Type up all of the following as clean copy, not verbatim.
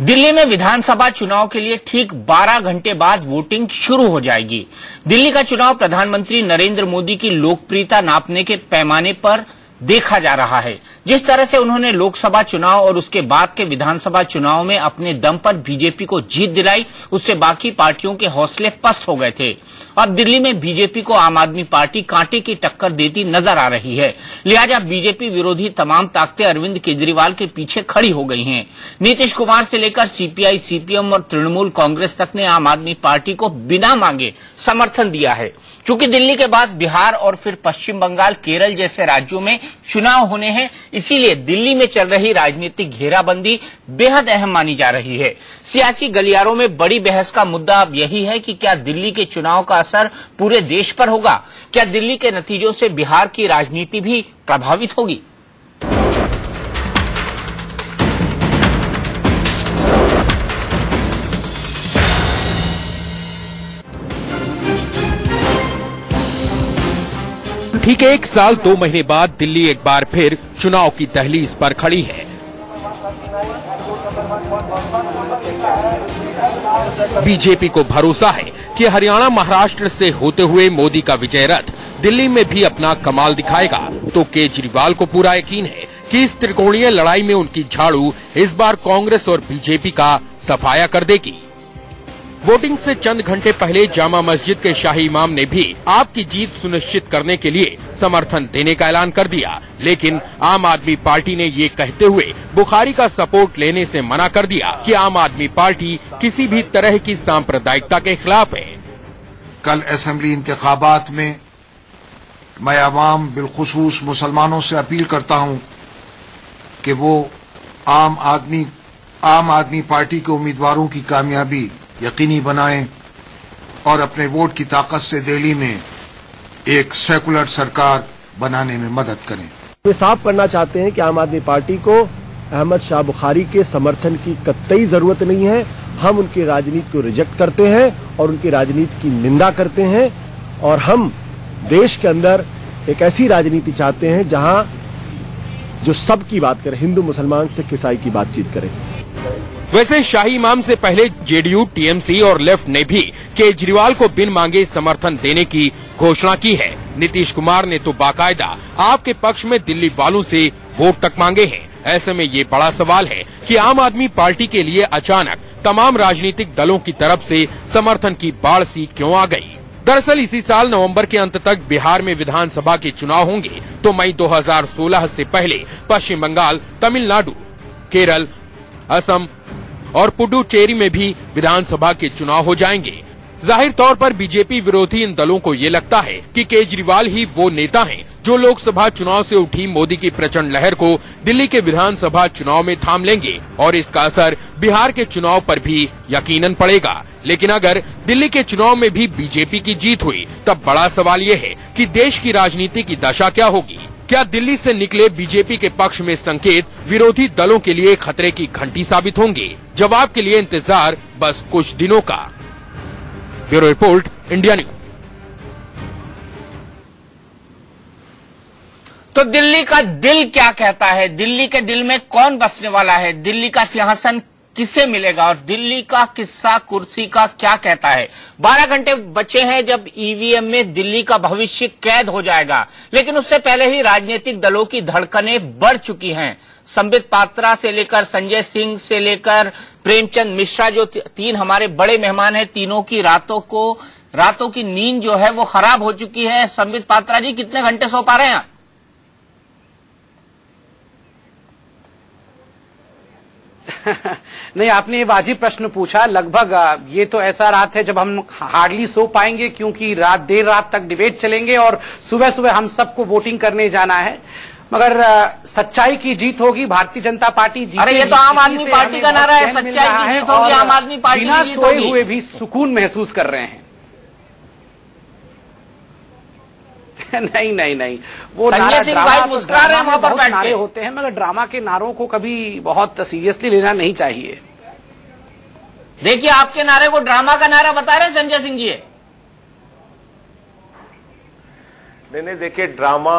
दिल्ली में विधानसभा चुनाव के लिए ठीक 12 घंटे बाद वोटिंग शुरू हो जाएगी। दिल्ली का चुनाव प्रधानमंत्री नरेंद्र मोदी की लोकप्रियता नापने के पैमाने पर देखा जा रहा है। जिस तरह से उन्होंने लोकसभा चुनाव और उसके बाद के विधानसभा चुनाव में अपने दम पर बीजेपी को जीत दिलाई, उससे बाकी पार्टियों के हौसले पस्त हो गए थे। अब दिल्ली में बीजेपी को आम आदमी पार्टी कांटे की टक्कर देती नजर आ रही है। लिहाजा बीजेपी विरोधी तमाम ताकतें अरविंद केजरीवाल के पीछे खड़ी हो गई हैं। नीतीश कुमार से लेकर सीपीआई, सीपीएम और तृणमूल कांग्रेस तक ने आम आदमी पार्टी को बिना मांगे समर्थन दिया है। चूंकि दिल्ली के बाद बिहार और फिर पश्चिम बंगाल, केरल जैसे राज्यों में चुनाव होने हैं, इसीलिए दिल्ली में चल रही राजनीतिक घेराबंदी बेहद अहम मानी जा रही है। सियासी गलियारों में बड़ी बहस का मुद्दा अब यही है कि क्या दिल्ली के चुनाव का असर पूरे देश पर होगा? क्या दिल्ली के नतीजों से बिहार की राजनीति भी प्रभावित होगी? ठीक 1 साल 2 महीने बाद दिल्ली एक बार फिर चुनाव की दहलीज पर खड़ी है। बीजेपी को भरोसा है कि हरियाणा, महाराष्ट्र से होते हुए मोदी का विजय रथ दिल्ली में भी अपना कमाल दिखाएगा, तो केजरीवाल को पूरा यकीन है कि इस त्रिकोणीय लड़ाई में उनकी झाड़ू इस बार कांग्रेस और बीजेपी का सफाया कर देगी। वोटिंग से चंद घंटे पहले जामा मस्जिद के शाही इमाम ने भी आपकी जीत सुनिश्चित करने के लिए समर्थन देने का ऐलान कर दिया, लेकिन आम आदमी पार्टी ने ये कहते हुए बुखारी का सपोर्ट लेने से मना कर दिया कि आम आदमी पार्टी किसी भी तरह की सांप्रदायिकता के खिलाफ है। कल असेंबली इंतखाबात में मैं अवाम, बिलखुसूस मुसलमानों से अपील करता हूं कि वो आम आदमी पार्टी के उम्मीदवारों की कामयाबी यकीनी बनाएं और अपने वोट की ताकत से दिल्ली में एक सेकुलर सरकार बनाने में मदद करें। वे साफ करना चाहते हैं कि आम आदमी पार्टी को अहमद शाह बुखारी के समर्थन की कतई जरूरत नहीं है। हम उनकी राजनीति को रिजेक्ट करते हैं और उनकी राजनीति की निंदा करते हैं, और हम देश के अंदर एक ऐसी राजनीति चाहते हैं जहां जो सबकी बात करे, हिंदू, मुसलमान, सिख, ईसाई की बातचीत करे। वैसे शाही इमाम से पहले जेडीयू, टीएमसी और लेफ्ट ने भी केजरीवाल को बिन मांगे समर्थन देने की घोषणा की है। नीतीश कुमार ने तो बाकायदा आपके पक्ष में दिल्ली वालों से वोट तक मांगे हैं। ऐसे में ये बड़ा सवाल है कि आम आदमी पार्टी के लिए अचानक तमाम राजनीतिक दलों की तरफ से समर्थन की बाढ़ सी क्यों आ गई? दरअसल इसी साल नवंबर के अंत तक बिहार में विधानसभा के चुनाव होंगे, तो मई 2016 से पहले पश्चिम बंगाल, तमिलनाडु, केरल, असम और पुडुचेरी में भी विधानसभा के चुनाव हो जाएंगे। जाहिर तौर पर बीजेपी विरोधी इन दलों को ये लगता है कि केजरीवाल ही वो नेता हैं जो लोकसभा चुनाव से उठी मोदी की प्रचंड लहर को दिल्ली के विधानसभा चुनाव में थाम लेंगे, और इसका असर बिहार के चुनाव पर भी यकीनन पड़ेगा। लेकिन अगर दिल्ली के चुनाव में भी बीजेपी की जीत हुई, तब बड़ा सवाल ये है कि देश की राजनीति की दशा क्या होगी? क्या दिल्ली से निकले बीजेपी के पक्ष में संकेत विरोधी दलों के लिए खतरे की घंटी साबित होंगे? जवाब के लिए इंतजार बस कुछ दिनों का। Bureau report, India news. तो दिल्ली का दिल क्या कहता है? दिल्ली के दिल में कौन बसने वाला है? दिल्ली का सिंहासन किसे मिलेगा? और दिल्ली का किस्सा कुर्सी का क्या कहता है? 12 घंटे बचे हैं जब ईवीएम में दिल्ली का भविष्य कैद हो जाएगा, लेकिन उससे पहले ही राजनीतिक दलों की धड़कनें बढ़ चुकी हैं। संबित पात्रा से लेकर संजय सिंह से लेकर प्रेमचंद मिश्रा, जो 3 हमारे बड़े मेहमान हैं, तीनों की रातों की नींद जो है वो खराब हो चुकी है। संबित पात्रा जी, कितने घंटे सो पा रहे हैं? नहीं, आपने ये वाजिब प्रश्न पूछा। लगभग ये तो ऐसा रात है जब हम हार्डली सो पाएंगे, क्योंकि देर रात तक डिबेट चलेंगे और सुबह सुबह हम सबको वोटिंग करने जाना है। मगर सच्चाई की जीत होगी, भारतीय जनता पार्टी जीतेगी। अरे ये तो आम आदमी पार्टी का नारा है, सच्चाई की जीत होगी, आम आदमी पार्टी की जीत होगी। सोए हुए भी सुकून महसूस कर रहे हैं। नहीं, वो संजय सिंह भाई मुस्कुरा रहे हैं वहां पर बैठ के। नारे होते हैं, मगर ड्रामा के नारों को कभी बहुत सीरियसली लेना नहीं चाहिए। देखिए, आपके नारे को ड्रामा का नारा बता रहे संजय सिंह जी। नहीं, देखिए, ड्रामा,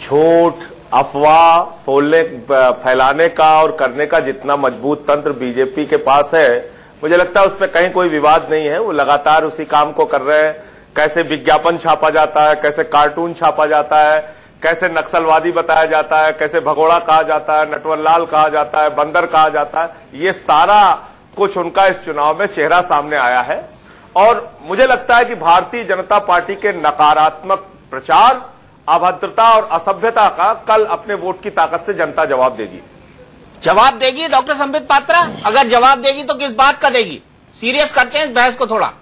झूठ अफवाह फैलाने का और करने का जितना मजबूत तंत्र बीजेपी के पास है, मुझे लगता है उस पर कहीं कोई विवाद नहीं है। वो लगातार उसी काम को कर रहे हैं। कैसे विज्ञापन छापा जाता है, कैसे कार्टून छापा जाता है, कैसे नक्सलवादी बताया जाता है, कैसे भगोड़ा कहा जाता है, नटवरलाल कहा जाता है, बंदर कहा जाता है, ये सारा कुछ उनका इस चुनाव में चेहरा सामने आया है। और मुझे लगता है कि भारतीय जनता पार्टी के नकारात्मक प्रचार, अभद्रता और असभ्यता का कल अपने वोट की ताकत से जनता जवाब देगी। जवाब देगी डॉक्टर संबित पात्रा? अगर जवाब देगी तो किस बात का देगी? सीरियस करते हैं इस बहस को थोड़ा।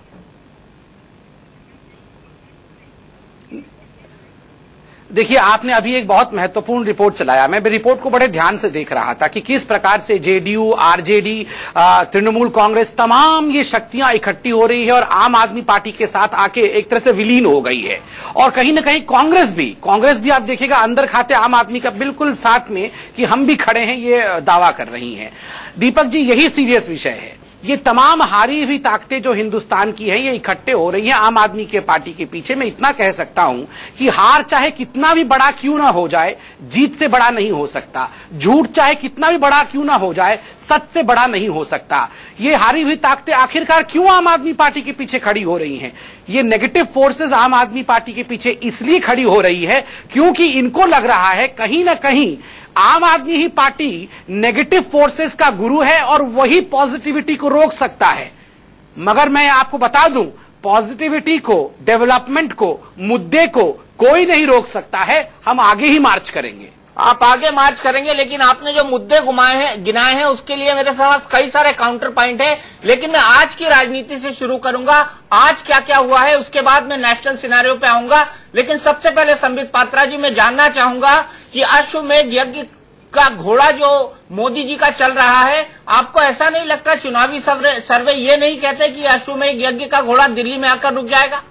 देखिए, आपने अभी एक बहुत महत्वपूर्ण रिपोर्ट चलाया। मैं रिपोर्ट को बड़े ध्यान से देख रहा था कि किस प्रकार से जेडीयू, आरजेडी, तृणमूल कांग्रेस, तमाम ये शक्तियां इकट्ठी हो रही है और आम आदमी पार्टी के साथ आके एक तरह से विलीन हो गई है। और कहीं ना कहीं कांग्रेस भी आप देखिएगा अंदर खाते आम आदमी का बिल्कुल साथ में कि हम भी खड़े हैं, ये दावा कर रही हैं। दीपक जी, यही सीरियस विषय है। ये तमाम हारी हुई ताकतें जो हिंदुस्तान की हैं, ये इकट्ठे हो रही हैं आम आदमी के पार्टी के पीछे। मैं इतना कह सकता हूं कि हार चाहे कितना भी बड़ा क्यों ना हो जाए, जीत से बड़ा नहीं हो सकता। झूठ चाहे कितना भी बड़ा क्यों ना हो जाए, सच से बड़ा नहीं हो सकता। ये हारी हुई ताकतें आखिरकार क्यों आम आदमी पार्टी के पीछे खड़ी हो रही हैं? ये नेगेटिव फोर्सेस आम आदमी पार्टी के पीछे इसलिए खड़ी हो रही है क्योंकि इनको लग रहा है कहीं ना कहीं आम आदमी ही पार्टी नेगेटिव फोर्सेस का गुरु है और वही पॉजिटिविटी को रोक सकता है। मगर मैं आपको बता दूं, पॉजिटिविटी को, डेवलपमेंट को, मुद्दे को कोई नहीं रोक सकता है। हम आगे ही मार्च करेंगे। आप आगे मार्च करेंगे, लेकिन आपने जो मुद्दे गिनाए हैं उसके लिए मेरे पास कई सारे काउंटर पॉइंट है। लेकिन मैं आज की राजनीति से शुरू करूंगा। आज क्या क्या हुआ है, उसके बाद मैं नेशनल सिनेरियो पे आऊंगा। लेकिन सबसे पहले संबित पात्रा जी, मैं जानना चाहूंगा कि अश्वमेध यज्ञ का घोड़ा जो मोदी जी का चल रहा है, आपको ऐसा नहीं लगता चुनावी सर्वे ये नहीं कहते कि अश्वमेध यज्ञ का घोड़ा दिल्ली में आकर रुक जाएगा?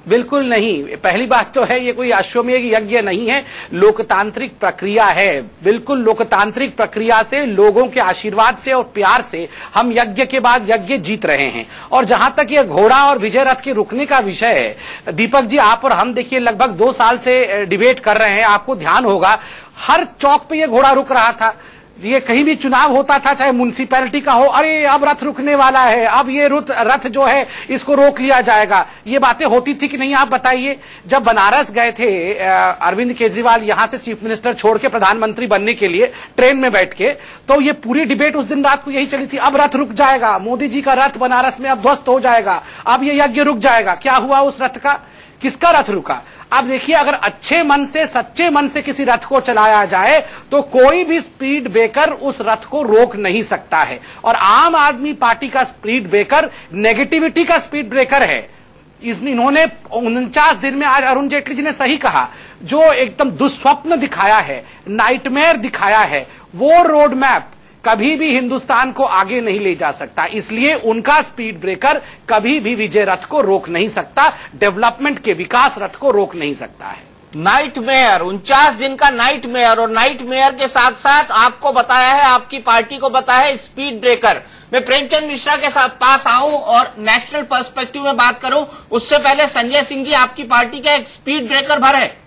बिल्कुल नहीं। पहली बात तो है, ये कोई अश्वमेध यज्ञ नहीं है, लोकतांत्रिक प्रक्रिया है। बिल्कुल लोकतांत्रिक प्रक्रिया से, लोगों के आशीर्वाद से और प्यार से हम यज्ञ के बाद यज्ञ जीत रहे हैं। और जहां तक ये घोड़ा और विजय रथ के रुकने का विषय है, दीपक जी, आप और हम देखिए लगभग 2 साल से डिबेट कर रहे हैं। आपको ध्यान होगा हर चौक पे ये घोड़ा रुक रहा था। ये कहीं भी चुनाव होता था, चाहे म्युनिसिपैलिटी का हो, अरे अब रथ रुकने वाला है, अब ये रथ जो है इसको रोक लिया जाएगा। ये बातें होती थी कि नहीं, आप बताइए। जब बनारस गए थे अरविंद केजरीवाल यहां से चीफ मिनिस्टर छोड़ के प्रधानमंत्री बनने के लिए ट्रेन में बैठ के, तो ये पूरी डिबेट उस दिन रात को यही चली थी, अब रथ रुक जाएगा, मोदी जी का रथ बनारस में अब ध्वस्त हो जाएगा, अब ये यज्ञ रुक जाएगा। क्या हुआ उस रथ का? किसका रथ रुका? अब देखिए, अगर अच्छे मन से, सच्चे मन से किसी रथ को चलाया जाए तो कोई भी स्पीड ब्रेकर उस रथ को रोक नहीं सकता है। और आम आदमी पार्टी का स्पीड ब्रेकर नेगेटिविटी का स्पीड ब्रेकर है। इन्होंने 49 दिन में, आज अरुण जेटली जी ने सही कहा, जो एकदम दुस्वप्न दिखाया है, नाइटमेयर दिखाया है, वो रोड मैप कभी भी हिंदुस्तान को आगे नहीं ले जा सकता। इसलिए उनका स्पीड ब्रेकर कभी भी विजय रथ को रोक नहीं सकता, डेवलपमेंट के विकास रथ को रोक नहीं सकता है। नाइटमेयर, 49 दिन का नाइटमेयर, और नाइटमेयर के साथ साथ आपको बताया है, आपकी पार्टी को बताया है स्पीड ब्रेकर। मैं प्रेमचंद मिश्रा के साथ पास आऊं और नेशनल पर्सपेक्टिव में बात करूं, उससे पहले संजय सिंह जी, आपकी पार्टी का एक स्पीड ब्रेकर भर है।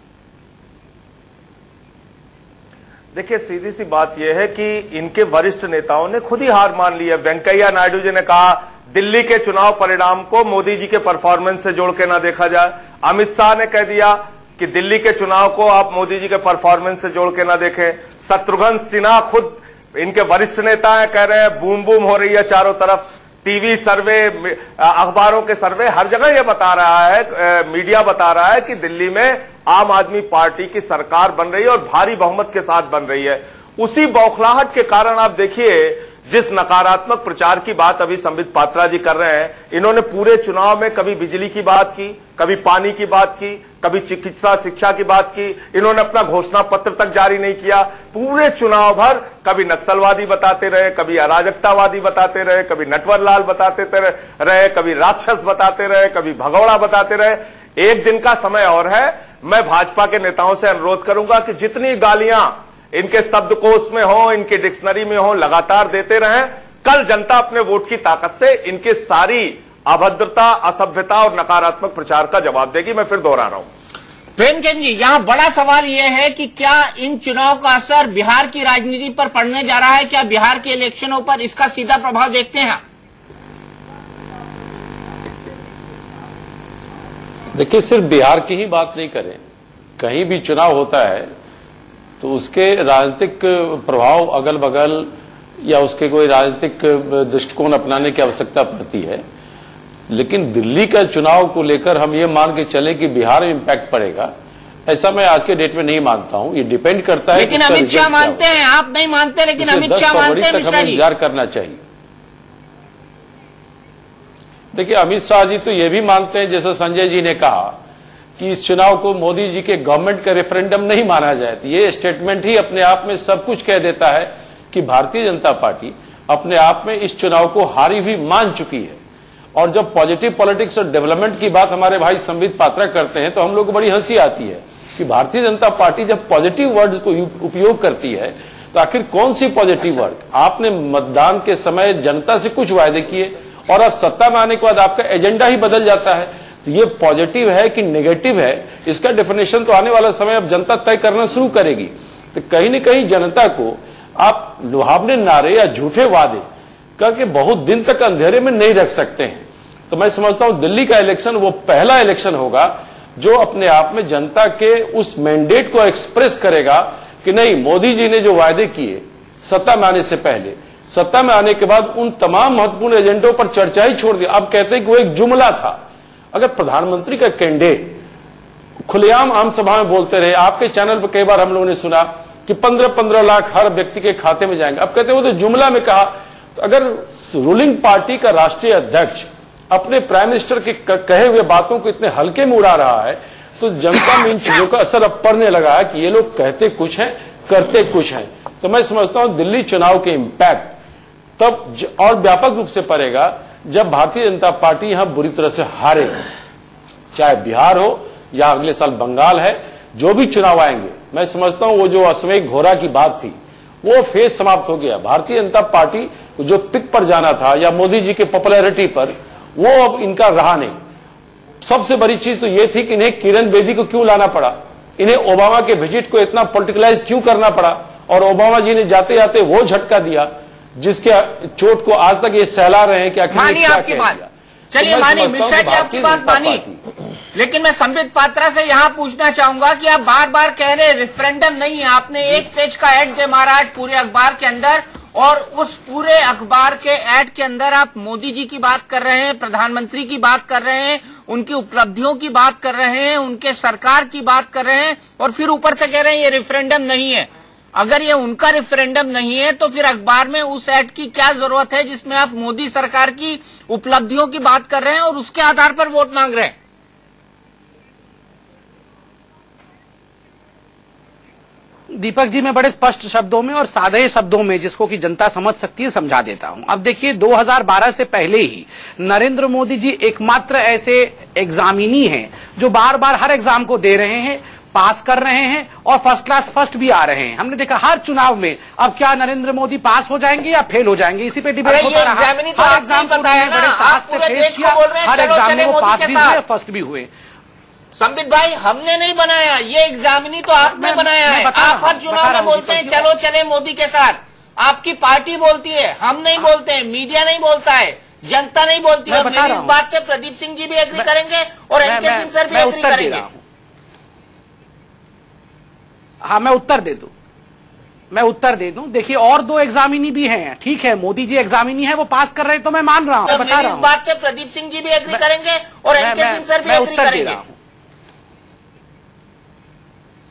देखिए, सीधी सी बात यह है कि इनके वरिष्ठ नेताओं ने खुद ही हार मान ली है। वेंकैया नायडू जी ने कहा दिल्ली के चुनाव परिणाम को मोदी जी के परफॉर्मेंस से जोड़ के ना देखा जाए। अमित शाह ने कह दिया कि दिल्ली के चुनाव को आप मोदी जी के परफॉर्मेंस से जोड़ के ना देखें। शत्रुघ्न सिन्हा खुद इनके वरिष्ठ नेता हैं, कह रहे हैं बूम बूम हो रही है चारों तरफ। टीवी सर्वे, अखबारों के सर्वे, हर जगह यह बता रहा है, मीडिया बता रहा है कि दिल्ली में आम आदमी पार्टी की सरकार बन रही है और भारी बहुमत के साथ बन रही है। उसी बौखलाहट के कारण आप देखिए, जिस नकारात्मक प्रचार की बात अभी संबित पात्रा जी कर रहे हैं, इन्होंने पूरे चुनाव में कभी बिजली की बात की, कभी पानी की बात की, कभी चिकित्सा शिक्षा की बात की। इन्होंने अपना घोषणा पत्र तक जारी नहीं किया। पूरे चुनाव भर कभी नक्सलवादी बताते रहे, कभी अराजकतावादी बताते रहे, कभी नटवरलाल बताते रहे, कभी राक्षस बताते रहे, कभी भगौड़ा बताते रहे। एक दिन का समय और है, मैं भाजपा के नेताओं से अनुरोध करूंगा कि जितनी गालियां इनके शब्दकोश में हो, इनके डिक्शनरी में हो, लगातार देते रहें। कल जनता अपने वोट की ताकत से इनके सारी अभद्रता, असभ्यता और नकारात्मक प्रचार का जवाब देगी। मैं फिर दोहरा रहा हूं। प्रेमचंद जी, यहां बड़ा सवाल यह है कि क्या इन चुनाव का असर बिहार की राजनीति पर पड़ने जा रहा है? क्या बिहार के इलेक्शनों पर इसका सीधा प्रभाव देखते हैं? देखिए, सिर्फ बिहार की ही बात नहीं करें, कहीं भी चुनाव होता है तो उसके राजनीतिक प्रभाव अगल बगल या उसके कोई राजनीतिक दृष्टिकोण अपनाने की आवश्यकता पड़ती है। लेकिन दिल्ली का चुनाव को लेकर हम ये मान के चलें कि बिहार में इंपैक्ट पड़ेगा, ऐसा मैं आज के डेट में नहीं मानता हूं। ये डिपेंड करता है। लेकिन अमित शाह मानते हैं, आप नहीं मानते, लेकिन अमित शाह मानते हैं। हमें इंतजार करना चाहिए। देखिए, अमित शाह जी तो ये भी मानते हैं, जैसे संजय जी ने कहा, कि इस चुनाव को मोदी जी के गवर्नमेंट का रेफरेंडम नहीं माना जाए। तो ये स्टेटमेंट ही अपने आप में सब कुछ कह देता है कि भारतीय जनता पार्टी अपने आप में इस चुनाव को हारी हुई मान चुकी है। और जब पॉजिटिव पॉलिटिक्स और डेवलपमेंट की बात हमारे भाई संबित पात्रा करते हैं तो हम लोग को बड़ी हंसी आती है कि भारतीय जनता पार्टी जब पॉजिटिव वर्ड को उपयोग करती है तो आखिर कौन सी पॉजिटिव वर्ड? आपने मतदान के समय जनता से कुछ वायदे किए और अब सत्ता में आने के बाद आपका एजेंडा ही बदल जाता है। तो ये पॉजिटिव है कि नेगेटिव है, इसका डेफिनेशन तो आने वाला समय अब जनता तय करना शुरू करेगी। तो कहीं न कहीं जनता को आप लुभावने नारे या झूठे वादे करके बहुत दिन तक अंधेरे में नहीं रख सकते हैं। तो मैं समझता हूं दिल्ली का इलेक्शन वो पहला इलेक्शन होगा जो अपने आप में जनता के उस मैंडेट को एक्सप्रेस करेगा कि नहीं, मोदी जी ने जो वायदे किए सत्ता में आने से पहले, सत्ता में आने के बाद उन तमाम महत्वपूर्ण एजेंडों पर चर्चा ही छोड़ दिया। अब कहते हैं कि वो एक जुमला था। अगर प्रधानमंत्री का कैंडिडेट खुलेआम आम सभा में बोलते रहे, आपके चैनल पर कई बार हम लोगों ने सुना कि 15-15 लाख हर व्यक्ति के खाते में जाएंगे, अब कहते हैं वो तो जुमला में कहा। तो अगर रूलिंग पार्टी का राष्ट्रीय अध्यक्ष अपने प्राइम मिनिस्टर के कहे हुए बातों को इतने हल्के में उड़ा रहा है तो जनता में इन चीजों का असर अब पड़ने लगा है कि ये लोग कहते कुछ हैं, करते कुछ हैं। तो मैं समझता हूं दिल्ली चुनाव के इंपैक्ट तब और व्यापक रूप से पड़ेगा जब भारतीय जनता पार्टी यहां बुरी तरह से हारेगी, चाहे बिहार हो या अगले साल बंगाल है, जो भी चुनाव आएंगे। मैं समझता हूं वो जो अश्वमेध घोड़ा की बात थी वो फेज समाप्त हो गया। भारतीय जनता पार्टी जो पिक पर जाना था या मोदी जी के पॉपुलैरिटी पर, वो अब इनका रहा नहीं। सबसे बड़ी चीज तो ये थी कि इन्हें किरण बेदी को क्यों लाना पड़ा, इन्हें ओबामा के विजिट को इतना पॉलिटिकलाइज क्यों करना पड़ा, और ओबामा जी ने जाते जाते वो झटका दिया जिसके चोट को आज तक ये सहला रहे हैं कि आखिर मानिए आपकी बात। चलिए मानिए, मिश्रा जी आपकी बात मानी, लेकिन मैं संबित पात्रा से यहां पूछना चाहूंगा कि आप बार बार कह रहे रेफरेंडम नहीं है। आपने एक पेज का ऐड दे मारा आज पूरे अखबार के अंदर, और उस पूरे अखबार के ऐड के अंदर आप मोदी जी की बात कर रहे हैं, प्रधानमंत्री की बात कर रहे हैं, उनकी उपलब्धियों की बात कर रहे हैं, उनके सरकार की बात कर रहे हैं, और फिर ऊपर से कह रहे हैं ये रेफरेंडम नहीं है। अगर ये उनका रेफरेंडम नहीं है तो फिर अखबार में उस ऐड की क्या जरूरत है जिसमें आप मोदी सरकार की उपलब्धियों की बात कर रहे हैं और उसके आधार पर वोट मांग रहे हैं? दीपक जी, मैं बड़े स्पष्ट शब्दों में और सादे शब्दों में, जिसको कि जनता समझ सकती है, समझा देता हूं। अब देखिए, 2012 से पहले ही नरेंद्र मोदी जी एकमात्र ऐसे एग्जामिनी हैं जो बार बार हर एग्जाम को दे रहे हैं, पास कर रहे हैं और फर्स्ट क्लास फर्स्ट भी आ रहे हैं। हमने देखा हर चुनाव में अब क्या नरेंद्र मोदी पास हो जाएंगे या फेल हो जाएंगे, इसी पे डिबेट होता रहा। हर एग्जाम को बड़े साहस से फेस किया, हर एग्जाम में वो पास भी हुए, फर्स्ट भी हुए। संबित भाई, हमने नहीं बनाया ये एग्जामिनी, तो आपने बनाया है। आप हर चुनाव में बोलते हैं चलो चले मोदी के साथ, आपकी पार्टी बोलती है, हम नहीं बोलते हैं, मीडिया नहीं बोलता है, जनता नहीं बोलती है। मेरी इस बात से प्रदीप सिंह जी भी एग्री करेंगे और एनके सिंह सर भी एग्री करेंगे। हाँ, मैं उत्तर दे दूं। देखिए, और दो एग्जामिनी भी हैं, ठीक है, मोदी जी एग्जामिनी है, वो पास कर रहे हैं, तो मैं मान रहा हूं, बता रहा हूं। इस बात से प्रदीप सिंह जी भी एग्री करेंगे और एनके सिंह सर भी एग्री करेंगे।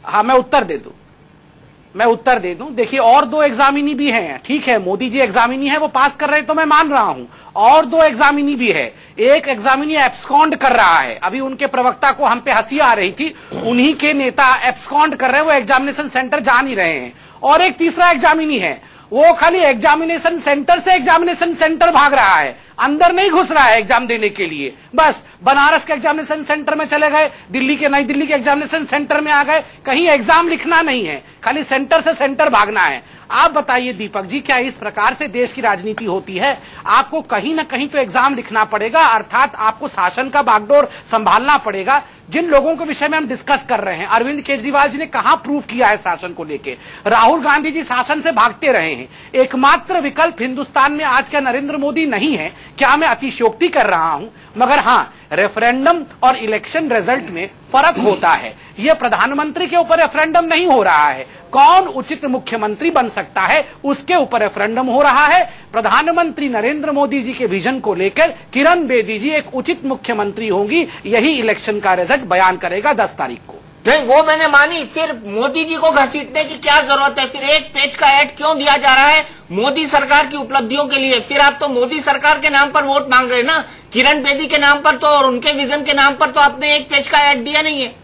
हाँ, मैं उत्तर दे दूं। देखिए, और दो एग्जामिनी भी हैं, ठीक है, मोदी जी एग्जामिनी है, वो पास कर रहे हैं, तो मैं मान रहा हूं। और दो एग्जामिनी भी है, एक एग्जामिनी एब्सकॉन्ड कर रहा है, अभी उनके प्रवक्ता को हम पे हंसी आ रही थी, उन्हीं के नेता एब्सकॉन्ड कर रहे हैं, वो एग्जामिनेशन सेंटर जा नहीं रहे हैं। और एक तीसरा एग्जामिनी है, वो खाली एग्जामिनेशन सेंटर से एग्जामिनेशन सेंटर भाग रहा है, अंदर नहीं घुस रहा है एग्जाम देने के लिए। बस बनारस के एग्जामिनेशन सेंटर में चले गए, दिल्ली के नई दिल्ली के एग्जामिनेशन सेंटर में आ गए, कहीं एग्जाम लिखना नहीं है, खाली सेंटर से सेंटर भागना है। आप बताइए दीपक जी, क्या इस प्रकार से देश की राजनीति होती है? आपको कहीं ना कहीं तो एग्जाम लिखना पड़ेगा, अर्थात आपको शासन का बागडोर संभालना पड़ेगा। जिन लोगों के विषय में हम डिस्कस कर रहे हैं, अरविंद केजरीवाल जी ने कहां प्रूव किया है शासन को लेके? राहुल गांधी जी शासन से भागते रहे हैं। एकमात्र विकल्प हिंदुस्तान में आज का नरेंद्र मोदी नहीं है। क्या मैं अतिशयोक्ति कर रहा हूं? मगर हां, रेफरेंडम और इलेक्शन रिजल्ट में फर्क होता है। यह प्रधानमंत्री के ऊपर रेफरेंडम नहीं हो रहा है, कौन उचित मुख्यमंत्री बन सकता है उसके ऊपर रेफरेंडम हो रहा है। प्रधानमंत्री नरेंद्र मोदी जी के विजन को लेकर किरण बेदी जी एक उचित मुख्यमंत्री होंगी, यही इलेक्शन का रिजल्ट बयान करेगा 10 तारीख को। नहीं, वो मैंने मानी। फिर मोदी जी को घसीटने की क्या जरूरत है? फिर एक पेज का ऐड क्यों दिया जा रहा है मोदी सरकार की उपलब्धियों के लिए? फिर आप तो मोदी सरकार के नाम पर वोट मांग रहे हैं ना, किरण बेदी के नाम पर तो और उनके विजन के नाम पर तो आपने एक पेज का ऐड दिया नहीं है।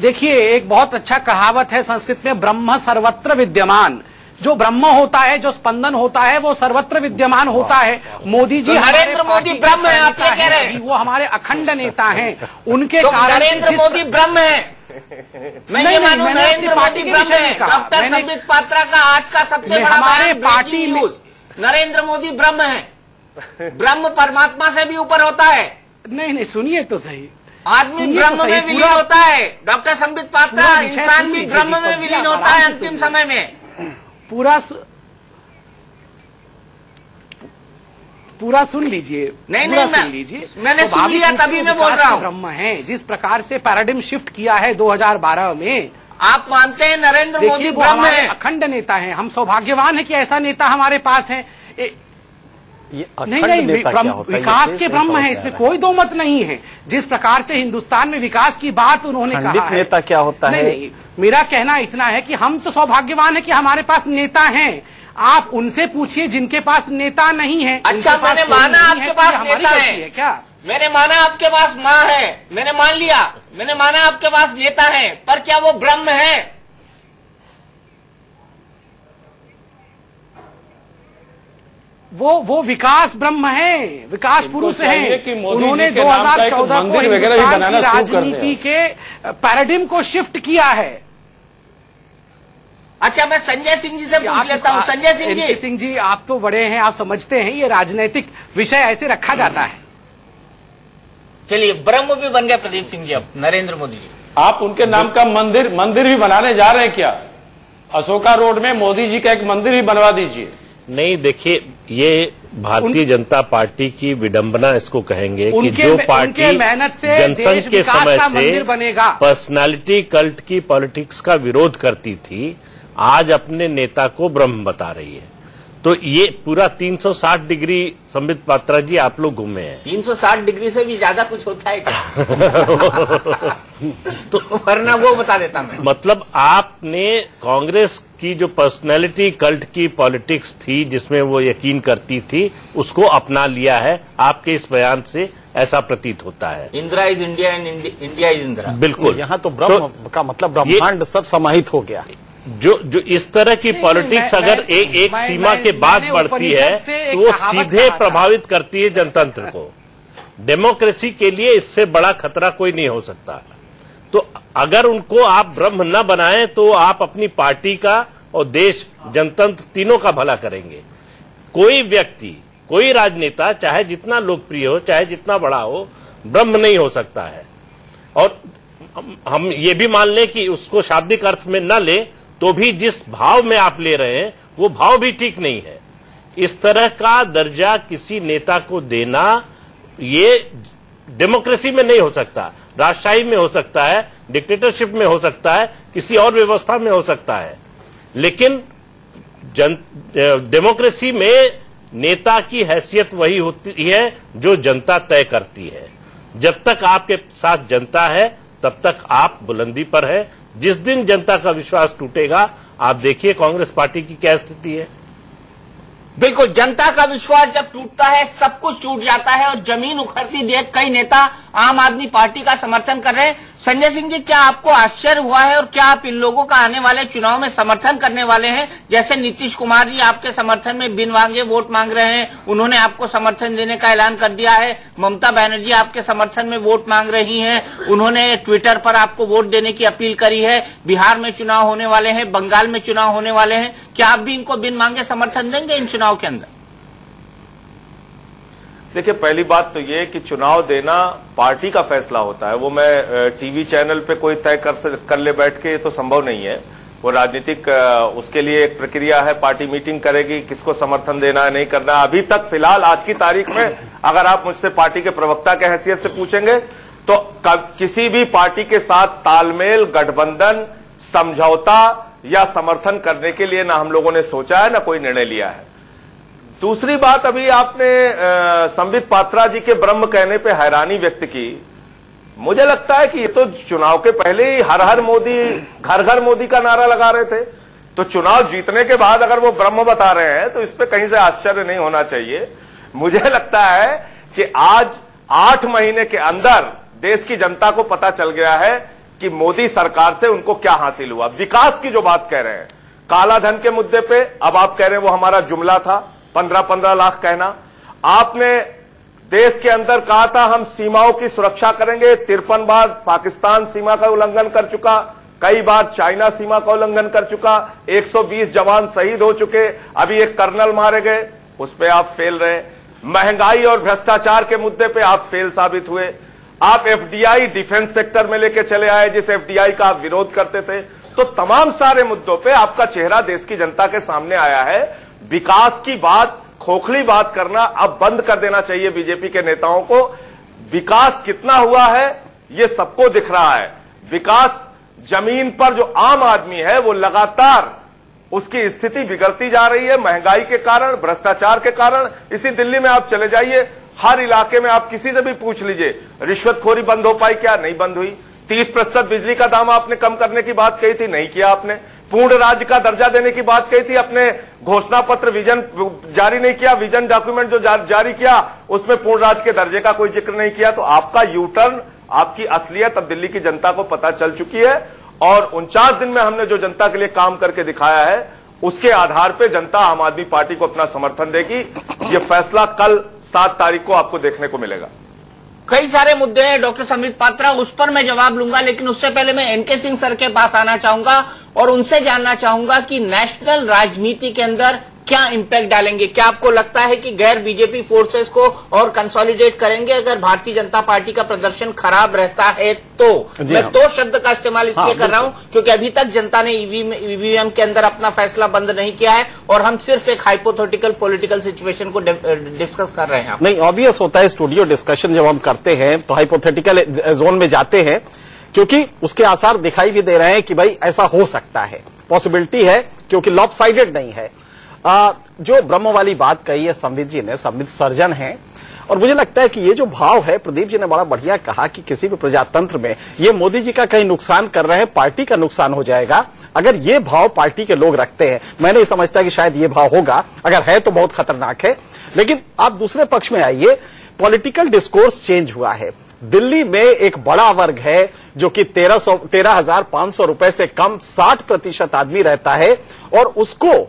देखिए, एक बहुत अच्छा कहावत है संस्कृत में, ब्रह्म सर्वत्र विद्यमान। जो ब्रह्म होता है, जो स्पंदन होता है, वो सर्वत्र विद्यमान होता है। मोदी जी, तो नरेंद्र मोदी ब्रह्म है, आप ये कह रहे हैं? वो हमारे अखंड नेता हैं, उनके तो कारण नरेंद्र मोदी ब्रह्म है। मैं ये मानूं नरेंद्र मोदी ब्रह्म है। डॉक्टर संबित पात्रा का आज का सबसे बड़ा हमारे पार्टी में नरेंद्र मोदी ब्रह्म है। ब्रह्म परमात्मा से भी ऊपर होता है। नहीं, सुनिए तो सही। आदमी ब्रह्म में विलीन होता है। डॉक्टर संबित पात्रा, इंसान भी ब्रह्म में विलीन होता है अंतिम समय में। पूरा सुन लीजिए। नहीं, मैंने सुन लिया, तभी मैं बोल रहा हूं। ब्रह्म है, जिस प्रकार से पैराडिम शिफ्ट किया है 2012 में। आप मानते हैं नरेंद्र मोदी ब्रह्म है? अखंड नेता है, हम सौभाग्यवान है कि ऐसा नेता हमारे पास है। नहीं, विकास के ब्रह्म है, इसमें कोई दो मत नहीं है। जिस प्रकार से हिंदुस्तान में विकास की बात उन्होंने कहा है। नेता क्या होता है? नहीं, मेरा कहना इतना है कि हम तो सौभाग्यवान है कि हमारे पास नेता हैं। आप उनसे पूछिए जिनके पास नेता नहीं है। अच्छा, मैंने माना आपके पास नेता है क्या? मैंने माना आपके पास माँ है, मैंने मान लिया। मैंने माना आपके पास नेता है, पर क्या वो ब्रह्म है? वो विकास ब्रह्म है, विकास पुरुष हैं। उन्होंने 2014 को हिंदुस्तान की राजनीति के पैराडिम को शिफ्ट किया है। अच्छा, मैं संजय सिंह जी से पूछ लेता हूं। संजय सिंह जी, आप तो बड़े हैं, आप समझते हैं ये राजनीतिक विषय ऐसे रखा जाता है। चलिए, ब्रह्म भी बन गए प्रदीप सिंह जी अब नरेंद्र मोदी जी। आप उनके नाम का मंदिर भी बनाने जा रहे हैं क्या? अशोका रोड में मोदी जी का एक मंदिर भी बनवा दीजिए। नहीं, देखिए, ये भारतीय जनता पार्टी की विडंबना इसको कहेंगे कि जो पार्टी मेहनत से जनसंघ के समय से पर्सनालिटी कल्ट की पॉलिटिक्स का विरोध करती थी, आज अपने नेता को ब्रह्म बता रही है। तो ये पूरा 360 डिग्री संबित पात्रा जी आप लोग घूमे हैं। 360 डिग्री से भी ज्यादा कुछ होता है क्या? तो वरना वो बता देता मैं। मतलब आपने कांग्रेस की जो पर्सनैलिटी कल्ट की पॉलिटिक्स थी, जिसमें वो यकीन करती थी, उसको अपना लिया है। आपके इस बयान से ऐसा प्रतीत होता है। Indira is India and India is Indira. बिल्कुल, यहाँ तो ब्रह्म का मतलब ब्रह्मांड सब समाहित हो गया। जो इस तरह की पॉलिटिक्स अगर एक सीमा के बाद बढ़ती है तो वो सीधे प्रभावित करती है जनतंत्र को। डेमोक्रेसी के लिए इससे बड़ा खतरा कोई नहीं हो सकता। तो अगर उनको आप ब्रह्म न बनाएं तो आप अपनी पार्टी का और देश, जनतंत्र तीनों का भला करेंगे। कोई व्यक्ति, कोई राजनेता, चाहे जितना लोकप्रिय हो, चाहे जितना बड़ा हो, ब्रह्म नहीं हो सकता है। और हम ये भी मान लें कि उसको शाब्दिक अर्थ में न ले, तो भी जिस भाव में आप ले रहे हैं वो भाव भी ठीक नहीं है। इस तरह का दर्जा किसी नेता को देना ये डेमोक्रेसी में नहीं हो सकता। राजशाही में हो सकता है, डिक्टेटरशिप में हो सकता है, किसी और व्यवस्था में हो सकता है, लेकिन डेमोक्रेसी में नेता की हैसियत वही होती है जो जनता तय करती है। जब तक आपके साथ जनता है तब तक आप बुलंदी पर है। जिस दिन जनता का विश्वास टूटेगा, आप देखिए कांग्रेस पार्टी की क्या स्थिति है। बिल्कुल, जनता का विश्वास जब टूटता है सब कुछ टूट जाता है और जमीन उखड़ती देख कई नेता आम आदमी पार्टी का समर्थन कर रहे हैं। संजय सिंह जी, क्या आपको आश्चर्य हुआ है और क्या आप इन लोगों का आने वाले चुनाव में समर्थन करने वाले हैं? जैसे नीतीश कुमार जी आपके समर्थन में बिन मांगे वोट मांग रहे हैं, उन्होंने आपको समर्थन देने का ऐलान कर दिया है। ममता बनर्जी आपके समर्थन में वोट मांग रही हैं, उन्होंने ट्विटर पर आपको वोट देने की अपील करी है। बिहार में चुनाव होने वाले हैं, बंगाल में चुनाव होने वाले हैं, क्या आप भी इनको बिन मांगे समर्थन देंगे इन चुनाव के अंदर? देखिए, पहली बात तो ये कि चुनाव देना पार्टी का फैसला होता है। वो मैं टीवी चैनल पे कोई तय कर ले बैठ के, ये तो संभव नहीं है। वो राजनीतिक उसके लिए एक प्रक्रिया है, पार्टी मीटिंग करेगी, किसको समर्थन देना है नहीं करना। अभी तक फिलहाल आज की तारीख में अगर आप मुझसे पार्टी के प्रवक्ता के हैसियत से पूछेंगे तो किसी भी पार्टी के साथ तालमेल, गठबंधन, समझौता या समर्थन करने के लिए ना हम लोगों ने सोचा है, ना कोई निर्णय लिया है। दूसरी बात, अभी आपने संबित पात्रा जी के ब्रह्म कहने पे हैरानी व्यक्त की। मुझे लगता है कि ये तो चुनाव के पहले ही हर हर मोदी, घर घर मोदी का नारा लगा रहे थे। तो चुनाव जीतने के बाद अगर वो ब्रह्म बता रहे हैं तो इस पे कहीं से आश्चर्य नहीं होना चाहिए। मुझे लगता है कि आज 8 महीने के अंदर देश की जनता को पता चल गया है कि मोदी सरकार से उनको क्या हासिल हुआ। विकास की जो बात कह रहे हैं, काला धन के मुद्दे पे अब आप कह रहे हैं वो हमारा जुमला था, 15-15 लाख कहना। आपने देश के अंदर कहा था हम सीमाओं की सुरक्षा करेंगे, 53 बार पाकिस्तान सीमा का उल्लंघन कर चुका, कई बार चाइना सीमा का उल्लंघन कर चुका, 120 जवान शहीद हो चुके, अभी एक कर्नल मारे गए, उस पर आप फेल रहे। महंगाई और भ्रष्टाचार के मुद्दे पे आप फेल साबित हुए। आप एफडीआई डिफेंस सेक्टर में लेके चले आए, जिस एफडीआई का आप विरोध करते थे। तो तमाम सारे मुद्दों पे आपका चेहरा देश की जनता के सामने आया है। विकास की बात, खोखली बात करना अब बंद कर देना चाहिए बीजेपी के नेताओं को। विकास कितना हुआ है ये सबको दिख रहा है। विकास जमीन पर जो आम आदमी है वो लगातार उसकी स्थिति बिगड़ती जा रही है, महंगाई के कारण, भ्रष्टाचार के कारण। इसी दिल्ली में आप चले जाइए, हर इलाके में आप किसी से भी पूछ लीजिए, रिश्वतखोरी बंद हो पाई क्या? नहीं बंद हुई। 30% बिजली का दाम आपने कम करने की बात कही थी, नहीं किया आपने। पूर्ण राज्य का दर्जा देने की बात कही थी, अपने घोषणा पत्र विजन जारी नहीं किया। विजन डॉक्यूमेंट जो जारी किया उसमें पूर्ण राज्य के दर्जे का कोई जिक्र नहीं किया। तो आपका यू टर्न, आपकी असलियत अब दिल्ली की जनता को पता चल चुकी है। और 49 दिन में हमने जो जनता के लिए काम करके दिखाया है, उसके आधार पर जनता आम आदमी पार्टी को अपना समर्थन देगी। यह फैसला कल 7 तारीख को आपको देखने को मिलेगा। कई सारे मुद्दे हैं डॉक्टर संबित पात्रा, उस पर मैं जवाब लूंगा, लेकिन उससे पहले मैं एनके सिंह सर के पास आना चाहूंगा और उनसे जानना चाहूंगा कि नेशनल राजनीति के अंदर क्या इंपैक्ट डालेंगे। क्या आपको लगता है कि गैर बीजेपी फोर्सेस को और कंसोलिडेट करेंगे अगर भारतीय जनता पार्टी का प्रदर्शन खराब रहता है तो? मैं तो शब्द का इस्तेमाल इसलिए कर रहा हूं क्योंकि अभी तक जनता ने ईवीएम के अंदर अपना फैसला बंद नहीं किया है और हम सिर्फ एक हाइपोथेटिकल पॉलिटिकल सिचुएशन को डिस्कस कर रहे हैं। नहीं, ऑब्वियस होता है स्टूडियो डिस्कशन जब हम करते हैं तो हाइपोथेटिकल जोन में जाते हैं, क्योंकि उसके आसार दिखाई भी दे रहे हैं कि भाई ऐसा हो सकता है, पॉसिबिलिटी है, क्योंकि लॉपसाइडेड नहीं है। जो ब्रह्म वाली बात कही है संबित जी ने, संबित सर्जन हैं, और मुझे लगता है कि ये जो भाव है, प्रदीप जी ने बड़ा बढ़िया कहा कि किसी भी प्रजातंत्र में ये मोदी जी का कहीं नुकसान कर रहे हैं, पार्टी का नुकसान हो जाएगा। अगर ये भाव पार्टी के लोग रखते हैं, मैं नहीं समझता कि शायद ये भाव होगा, अगर है तो बहुत खतरनाक है। लेकिन आप दूसरे पक्ष में आइए, पॉलिटिकल डिस्कोर्स चेंज हुआ है। दिल्ली में एक बड़ा वर्ग है जो कि 13,500 रुपए से कम 60% आदमी रहता है, और उसको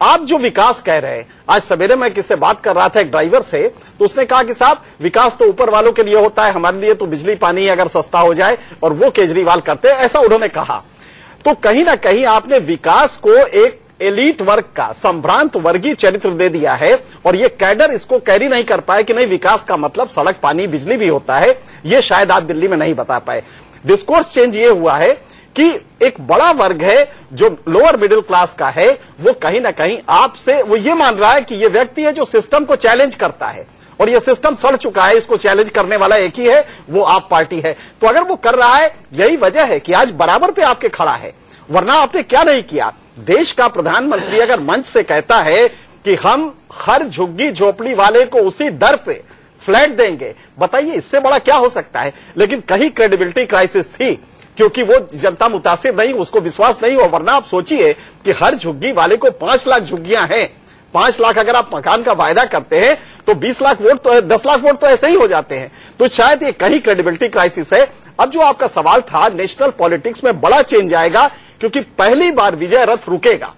आप जो विकास कह रहे हैं, आज सवेरे मैं किससे बात कर रहा था, एक ड्राइवर से, तो उसने कहा कि साहब विकास तो ऊपर वालों के लिए होता है, हमारे लिए तो बिजली पानी अगर सस्ता हो जाए, और वो केजरीवाल करते हैं, ऐसा उन्होंने कहा। तो कहीं ना कहीं आपने विकास को एक एलीट वर्ग का संभ्रांत वर्गीय चरित्र दे दिया है, और ये कैडर इसको कैरी नहीं कर पाए कि नहीं, विकास का मतलब सड़क पानी बिजली भी होता है। ये शायद आप दिल्ली में नहीं बता पाए। डिस्कोर्स चेंज ये हुआ है कि एक बड़ा वर्ग है जो लोअर मिडिल क्लास का है, वो कहीं ना कहीं आपसे वो ये मान रहा है कि ये व्यक्ति है जो सिस्टम को चैलेंज करता है, और ये सिस्टम सड़ चुका है, इसको चैलेंज करने वाला एक ही है, वो आप पार्टी है। तो अगर वो कर रहा है, यही वजह है कि आज बराबर पे आपके खड़ा है, वरना आपने क्या नहीं किया। देश का प्रधानमंत्री अगर मंच से कहता है कि हम हर झुग्गी झोपड़ी वाले को उसी दर पे फ्लैट देंगे, बताइए इससे बड़ा क्या हो सकता है। लेकिन कहीं क्रेडिबिलिटी क्राइसिस थी, क्योंकि वो जनता मुतासिर नहीं, उसको विश्वास नहीं हो। वरना आप सोचिए कि हर झुग्गी वाले को 5 लाख झुग्गियां हैं, 5 लाख अगर आप मकान का वायदा करते हैं तो 20 लाख वोट तो 10 लाख वोट तो ऐसे ही हो जाते हैं। तो शायद ये कहीं क्रेडिबिलिटी क्राइसिस है। अब जो आपका सवाल था, नेशनल पॉलिटिक्स में बड़ा चेंज आएगा क्योंकि पहली बार विजय रथ रुकेगा,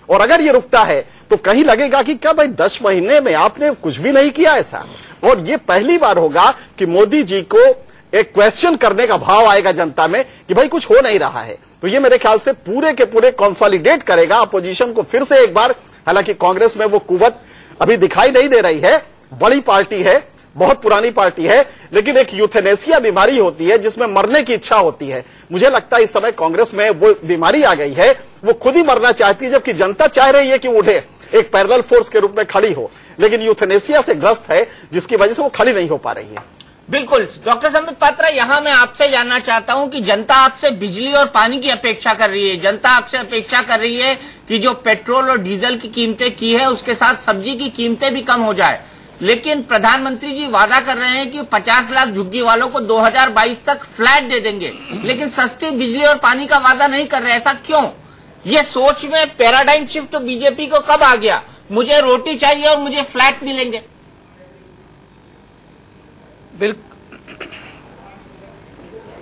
और अगर ये रुकता है तो कहीं लगेगा कि क्या भाई 10 महीने में आपने कुछ भी नहीं किया ऐसा। और ये पहली बार होगा कि मोदी जी को एक क्वेश्चन करने का भाव आएगा जनता में कि भाई कुछ हो नहीं रहा है। तो ये मेरे ख्याल से पूरे के पूरे कंसोलिडेट करेगा अपोजिशन को फिर से एक बार। हालांकि कांग्रेस में वो कुव्वत अभी दिखाई नहीं दे रही है, बड़ी पार्टी है, बहुत पुरानी पार्टी है, लेकिन एक यूथेनेसिया बीमारी होती है जिसमें मरने की इच्छा होती है। मुझे लगता है इस समय कांग्रेस में वो बीमारी आ गई है, वो खुद ही मरना चाहती है, जबकि जनता चाह रही है कि उठे, एक पैरेलल फोर्स के रूप में खड़ी हो, लेकिन यूथेनेसिया से ग्रस्त है जिसकी वजह से वो खड़ी नहीं हो पा रही है। बिल्कुल डॉक्टर संबित पात्रा, यहां मैं आपसे जानना चाहता हूं कि जनता आपसे बिजली और पानी की अपेक्षा कर रही है। जनता आपसे अपेक्षा कर रही है कि जो पेट्रोल और डीजल की कीमतें की है उसके साथ सब्जी की कीमतें भी कम हो जाए, लेकिन प्रधानमंत्री जी वादा कर रहे हैं कि 50 लाख झुग्गी वालों को 2022 तक फ्लैट दे देंगे, लेकिन सस्ती बिजली और पानी का वादा नहीं कर रहे। ऐसा क्यों? ये सोच में पैराडाइम शिफ्ट तो बीजेपी को कब आ गया, मुझे रोटी चाहिए और मुझे फ्लैट मिलेंगे?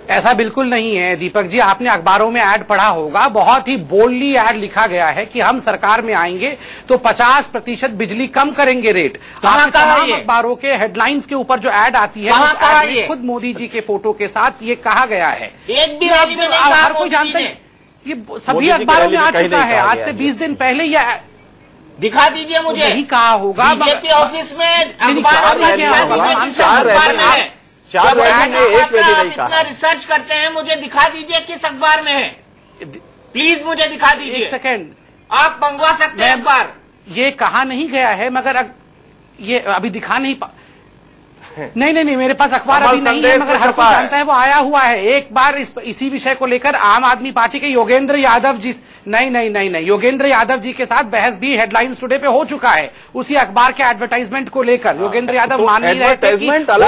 ऐसा बिल्कुल नहीं है दीपक जी। आपने अखबारों में ऐड पढ़ा होगा, बहुत ही बोल्डली ऐड लिखा गया है कि हम सरकार में आएंगे तो 50% बिजली कम करेंगे रेट। तमाम अखबारों के हेडलाइंस के ऊपर जो ऐड आती है खुद मोदी जी के फोटो के साथ ये कहा गया है। एक भी रैली में नहीं कहा, हर कोई जानता है, ये सभी अखबारों में आ चुका है। आज से 20 दिन पहले यह दिखा दीजिए मुझे। यही कहा होगा बीजेपी ऑफिस में अखबार में इतना रिसर्च करते हैं, मुझे दिखा दीजिए किस अखबार में है, प्लीज मुझे दिखा दीजिए। एक सेकेंड, आप मंगवा सकते हैं अखबार। ये कहा नहीं गया है, मगर ये अभी दिखा नहीं नहीं, मेरे पास अखबार अभी नहीं है, मगर हर कोई जानता है वो आया हुआ है। एक बार इसी विषय को लेकर आम आदमी पार्टी के योगेंद्र यादव जी, नहीं, योगेंद्र यादव जी के साथ बहस भी हेडलाइंस टुडे पे हो चुका है उसी अखबार के एडवर्टाइजमेंट को लेकर। योगेंद्र यादव मान नहीं रहे थे कि यही तो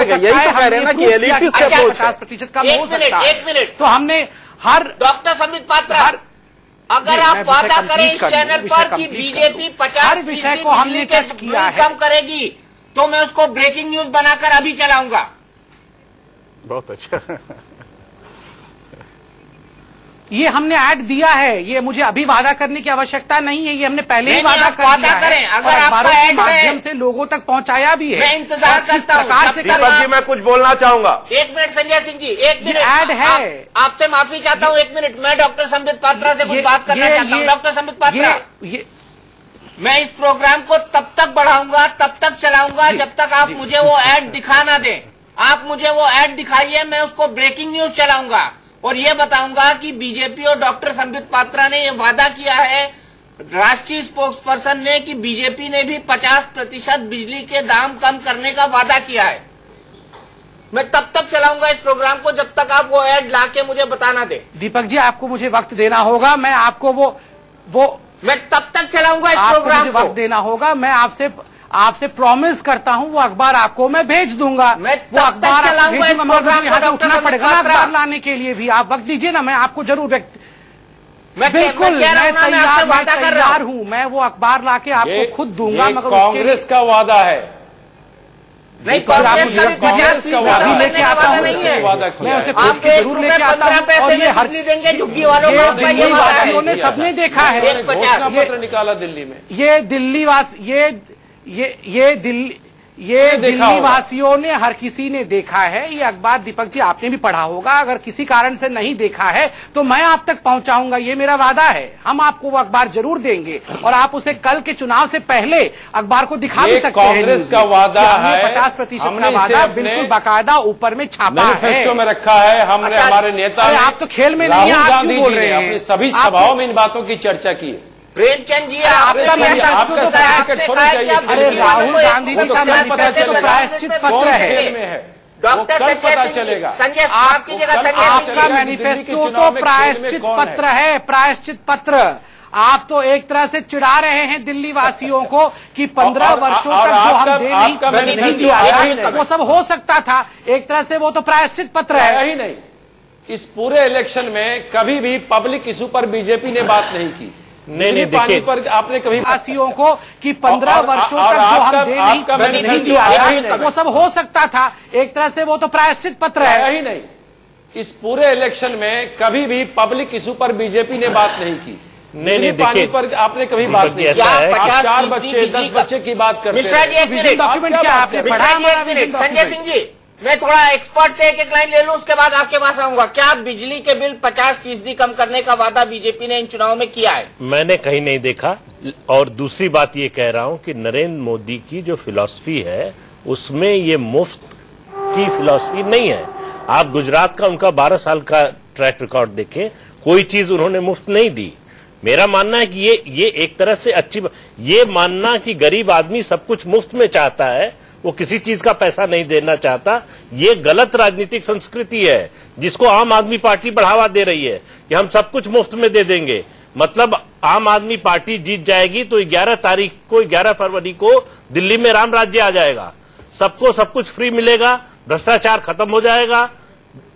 कह रहे हैं ना कि 50% कम हो सकता है। 1 मिनट, तो हमने हर डॉक्टर संबित पात्रा, अगर आप वादा करें इस चैनल पर कि बीजेपी 50% विषय को हमने टच किया है कम करेगी, तो मैं उसको ब्रेकिंग न्यूज बनाकर अभी चलाऊंगा। बहुत अच्छा। ये हमने ऐड दिया है, ये मुझे अभी वादा करने की आवश्यकता नहीं है, ये हमने पहले ही वादा कर दिया है। अगर अखबारों के माध्यम से लोगों तक पहुंचाया भी है। मैं इंतजार करता हूं। दीपक जी, मैं कुछ बोलना चाहूंगा। 1 minute Sanjay Singh ji, 1 minute add है। आपसे माफी चाहता हूं, 1 मिनट। मैं डॉक्टर संबित पात्रा से कुछ बात करना चाहता हूं। डॉक्टर संबित पात्रा, मैं इस प्रोग्राम को तब तक बढ़ाऊंगा, तब तक चलाऊंगा जब तक आप मुझे वो ऐड दिखा ना दें। आप मुझे वो ऐड दिखाइए, मैं उसको ब्रेकिंग न्यूज चलाऊंगा और ये बताऊंगा कि बीजेपी और डॉक्टर संबित पात्रा ने ये वादा किया है, राष्ट्रीय स्पोक्स पर्सन ने, कि बीजेपी ने भी 50% बिजली के दाम कम करने का वादा किया है। मैं तब तक चलाऊंगा इस प्रोग्राम को जब तक आप वो ऐड लाके मुझे बताना दे। दीपक जी, आपको मुझे वक्त देना होगा, मैं आपको मैं तब तक चलाऊंगा इस प्रोग्राम को। वक्त देना होगा, मैं आपसे प्रॉमिस करता हूं वो अखबार आपको मैं भेज दूंगा। मैं वो अखबार चलाऊंगा इस प्रोग्राम को। उठना पड़ेगा अखबार लाने के लिए भी, आप वक्त दीजिए ना, मैं आपको जरूर बिल्कुल मैं तैयार हूं। मैं वो अखबार लाके आपको खुद दूंगा, मगर कांग्रेस का वादा है। नहीं, कांग्रेस का भी 50% लेके आता हूं, मैं उसे खुद जरूर लेके आता हूं। और ये हर देंगे झुग्गी वालों ने सबने देखा है, पत्र निकाला दिल्ली में। ये दिल्ली वासियों ने, हर किसी ने देखा है ये अखबार। दीपक जी, आपने भी पढ़ा होगा, अगर किसी कारण से नहीं देखा है तो मैं आप तक पहुंचाऊंगा, ये मेरा वादा है। हम आपको वो अखबार जरूर देंगे और आप उसे कल के चुनाव से पहले अखबार को दिखा भी सकते हैं। कांग्रेस का वादा है, 50% का वादा बिल्कुल बाकायदा ऊपर में छापा है, मैनिफेस्टो में रखा है। हमने हमारे नेता आप तो खेल में नहीं, राहुल गांधी जी ने अपनी सभी सभाओं में इन बातों की चर्चा की है। प्रेमचंद जी, राहुल गांधी जी का मैनिफेस्टो प्रायश्चित पत्र है। डॉक्टर संजय, आपका मैनिफेस्टो तो प्रायश्चित पत्र है, प्रायश्चित पत्र। आप तो एक तरह से चिढ़ा रहे हैं दिल्ली वासियों को कि 15 वर्षों तक जो हम दे नहीं दिया वो सब हो सकता था। एक तरह से वो तो प्रायश्चित पत्र है ही नहीं। इस पूरे इलेक्शन में कभी भी पब्लिक इशू पर बीजेपी ने बात नहीं की, नहीं पानी देखिए, पर आपने कभी वासियों को कि 15 वर्षों तक जो हम नहीं दिया वो सब हो सकता था, एक तरह से वो तो प्रायश्चित पत्र है ही नहीं। इस पूरे इलेक्शन में कभी भी पब्लिक इशू पर बीजेपी ने बात नहीं की। नहीं पानी पर आपने कभी बात नहीं की। आप 4 बच्चे 10 बच्चे की बात करते मिश्रा जी एक मिनट, डॉक्यूमेंट क्या आपने मिश्रा जी एक मिनट, संजय सिंह जी मैं थोड़ा एक्सपर्ट से एक लाइन ले लूं, उसके बाद आपके पास आऊंगा। क्या बिजली के बिल 50% कम करने का वादा बीजेपी ने इन चुनाव में किया है? मैंने कहीं नहीं देखा। और दूसरी बात ये कह रहा हूं कि नरेंद्र मोदी की जो फिलॉसफी है उसमें ये मुफ्त की फिलॉसफी नहीं है। आप गुजरात का उनका 12 साल का ट्रैक रिकॉर्ड देखें, कोई चीज उन्होंने मुफ्त नहीं दी। मेरा मानना है कि ये एक तरह से अच्छी, ये मानना कि गरीब आदमी सब कुछ मुफ्त में चाहता है, वो किसी चीज का पैसा नहीं देना चाहता, ये गलत राजनीतिक संस्कृति है जिसको आम आदमी पार्टी बढ़ावा दे रही है कि हम सब कुछ मुफ्त में दे देंगे। मतलब आम आदमी पार्टी जीत जाएगी तो 11 फरवरी को दिल्ली में राम राज्य आ जाएगा, सबको सब कुछ फ्री मिलेगा, भ्रष्टाचार खत्म हो जाएगा,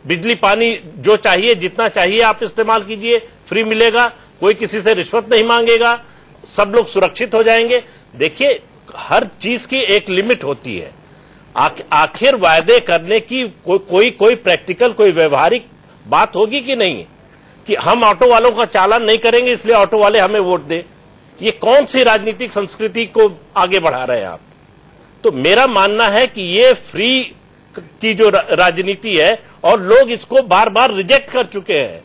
बिजली पानी जो चाहिए जितना चाहिए आप इस्तेमाल कीजिए, फ्री मिलेगा, कोई किसी से रिश्वत नहीं मांगेगा, सब लोग सुरक्षित हो जाएंगे। देखिए हर चीज की एक लिमिट होती है। आखिर वायदे करने की कोई प्रैक्टिकल, कोई व्यवहारिक बात होगी कि नहीं, कि हम ऑटो वालों का चालान नहीं करेंगे इसलिए ऑटो वाले हमें वोट दे। ये कौन सी राजनीतिक संस्कृति को आगे बढ़ा रहे हैं आप? तो मेरा मानना है कि ये फ्री की जो राजनीति है, और लोग इसको बार बार रिजेक्ट कर चुके हैं।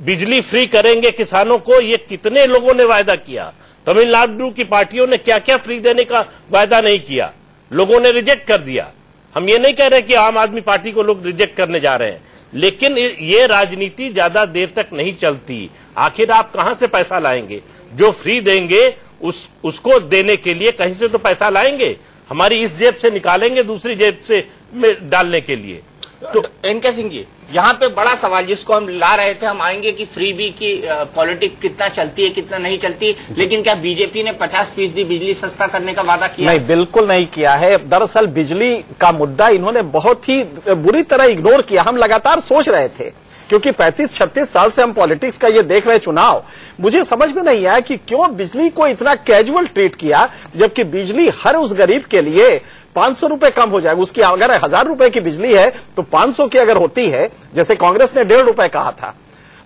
बिजली फ्री करेंगे किसानों को, ये कितने लोगों ने वायदा किया? तमिलनाडु की पार्टियों ने क्या क्या फ्री देने का वायदा नहीं किया, लोगों ने रिजेक्ट कर दिया। हम ये नहीं कह रहे कि आम आदमी पार्टी को लोग रिजेक्ट करने जा रहे हैं, लेकिन ये राजनीति ज्यादा देर तक नहीं चलती। आखिर आप कहां से पैसा लाएंगे? जो फ्री देंगे उसको देने के लिए कहीं से तो पैसा लाएंगे, हमारी इस जेब से निकालेंगे दूसरी जेब से में डालने के लिए। तो एनके सिंह जी, यहाँ पे बड़ा सवाल जिसको हम ला रहे थे, हम आएंगे कि फ्रीबी की पॉलिटिक्स कितना चलती है कितना नहीं चलती, लेकिन क्या बीजेपी ने 50% बिजली सस्ता करने का वादा किया? नहीं, बिल्कुल नहीं किया है। दरअसल बिजली का मुद्दा इन्होंने बहुत ही बुरी तरह इग्नोर किया। हम लगातार सोच रहे थे, क्योंकि 35-36 साल से हम पॉलिटिक्स का ये देख रहे चुनाव, मुझे समझ में नहीं आया कि क्यों बिजली को इतना कैजुअल ट्रीट किया, जबकि बिजली हर उस गरीब के लिए 500 रुपए कम हो जाएगा। उसकी अगर 1000 रुपए की बिजली है तो 500 की अगर होती है, जैसे कांग्रेस ने 1.5 रुपए कहा था,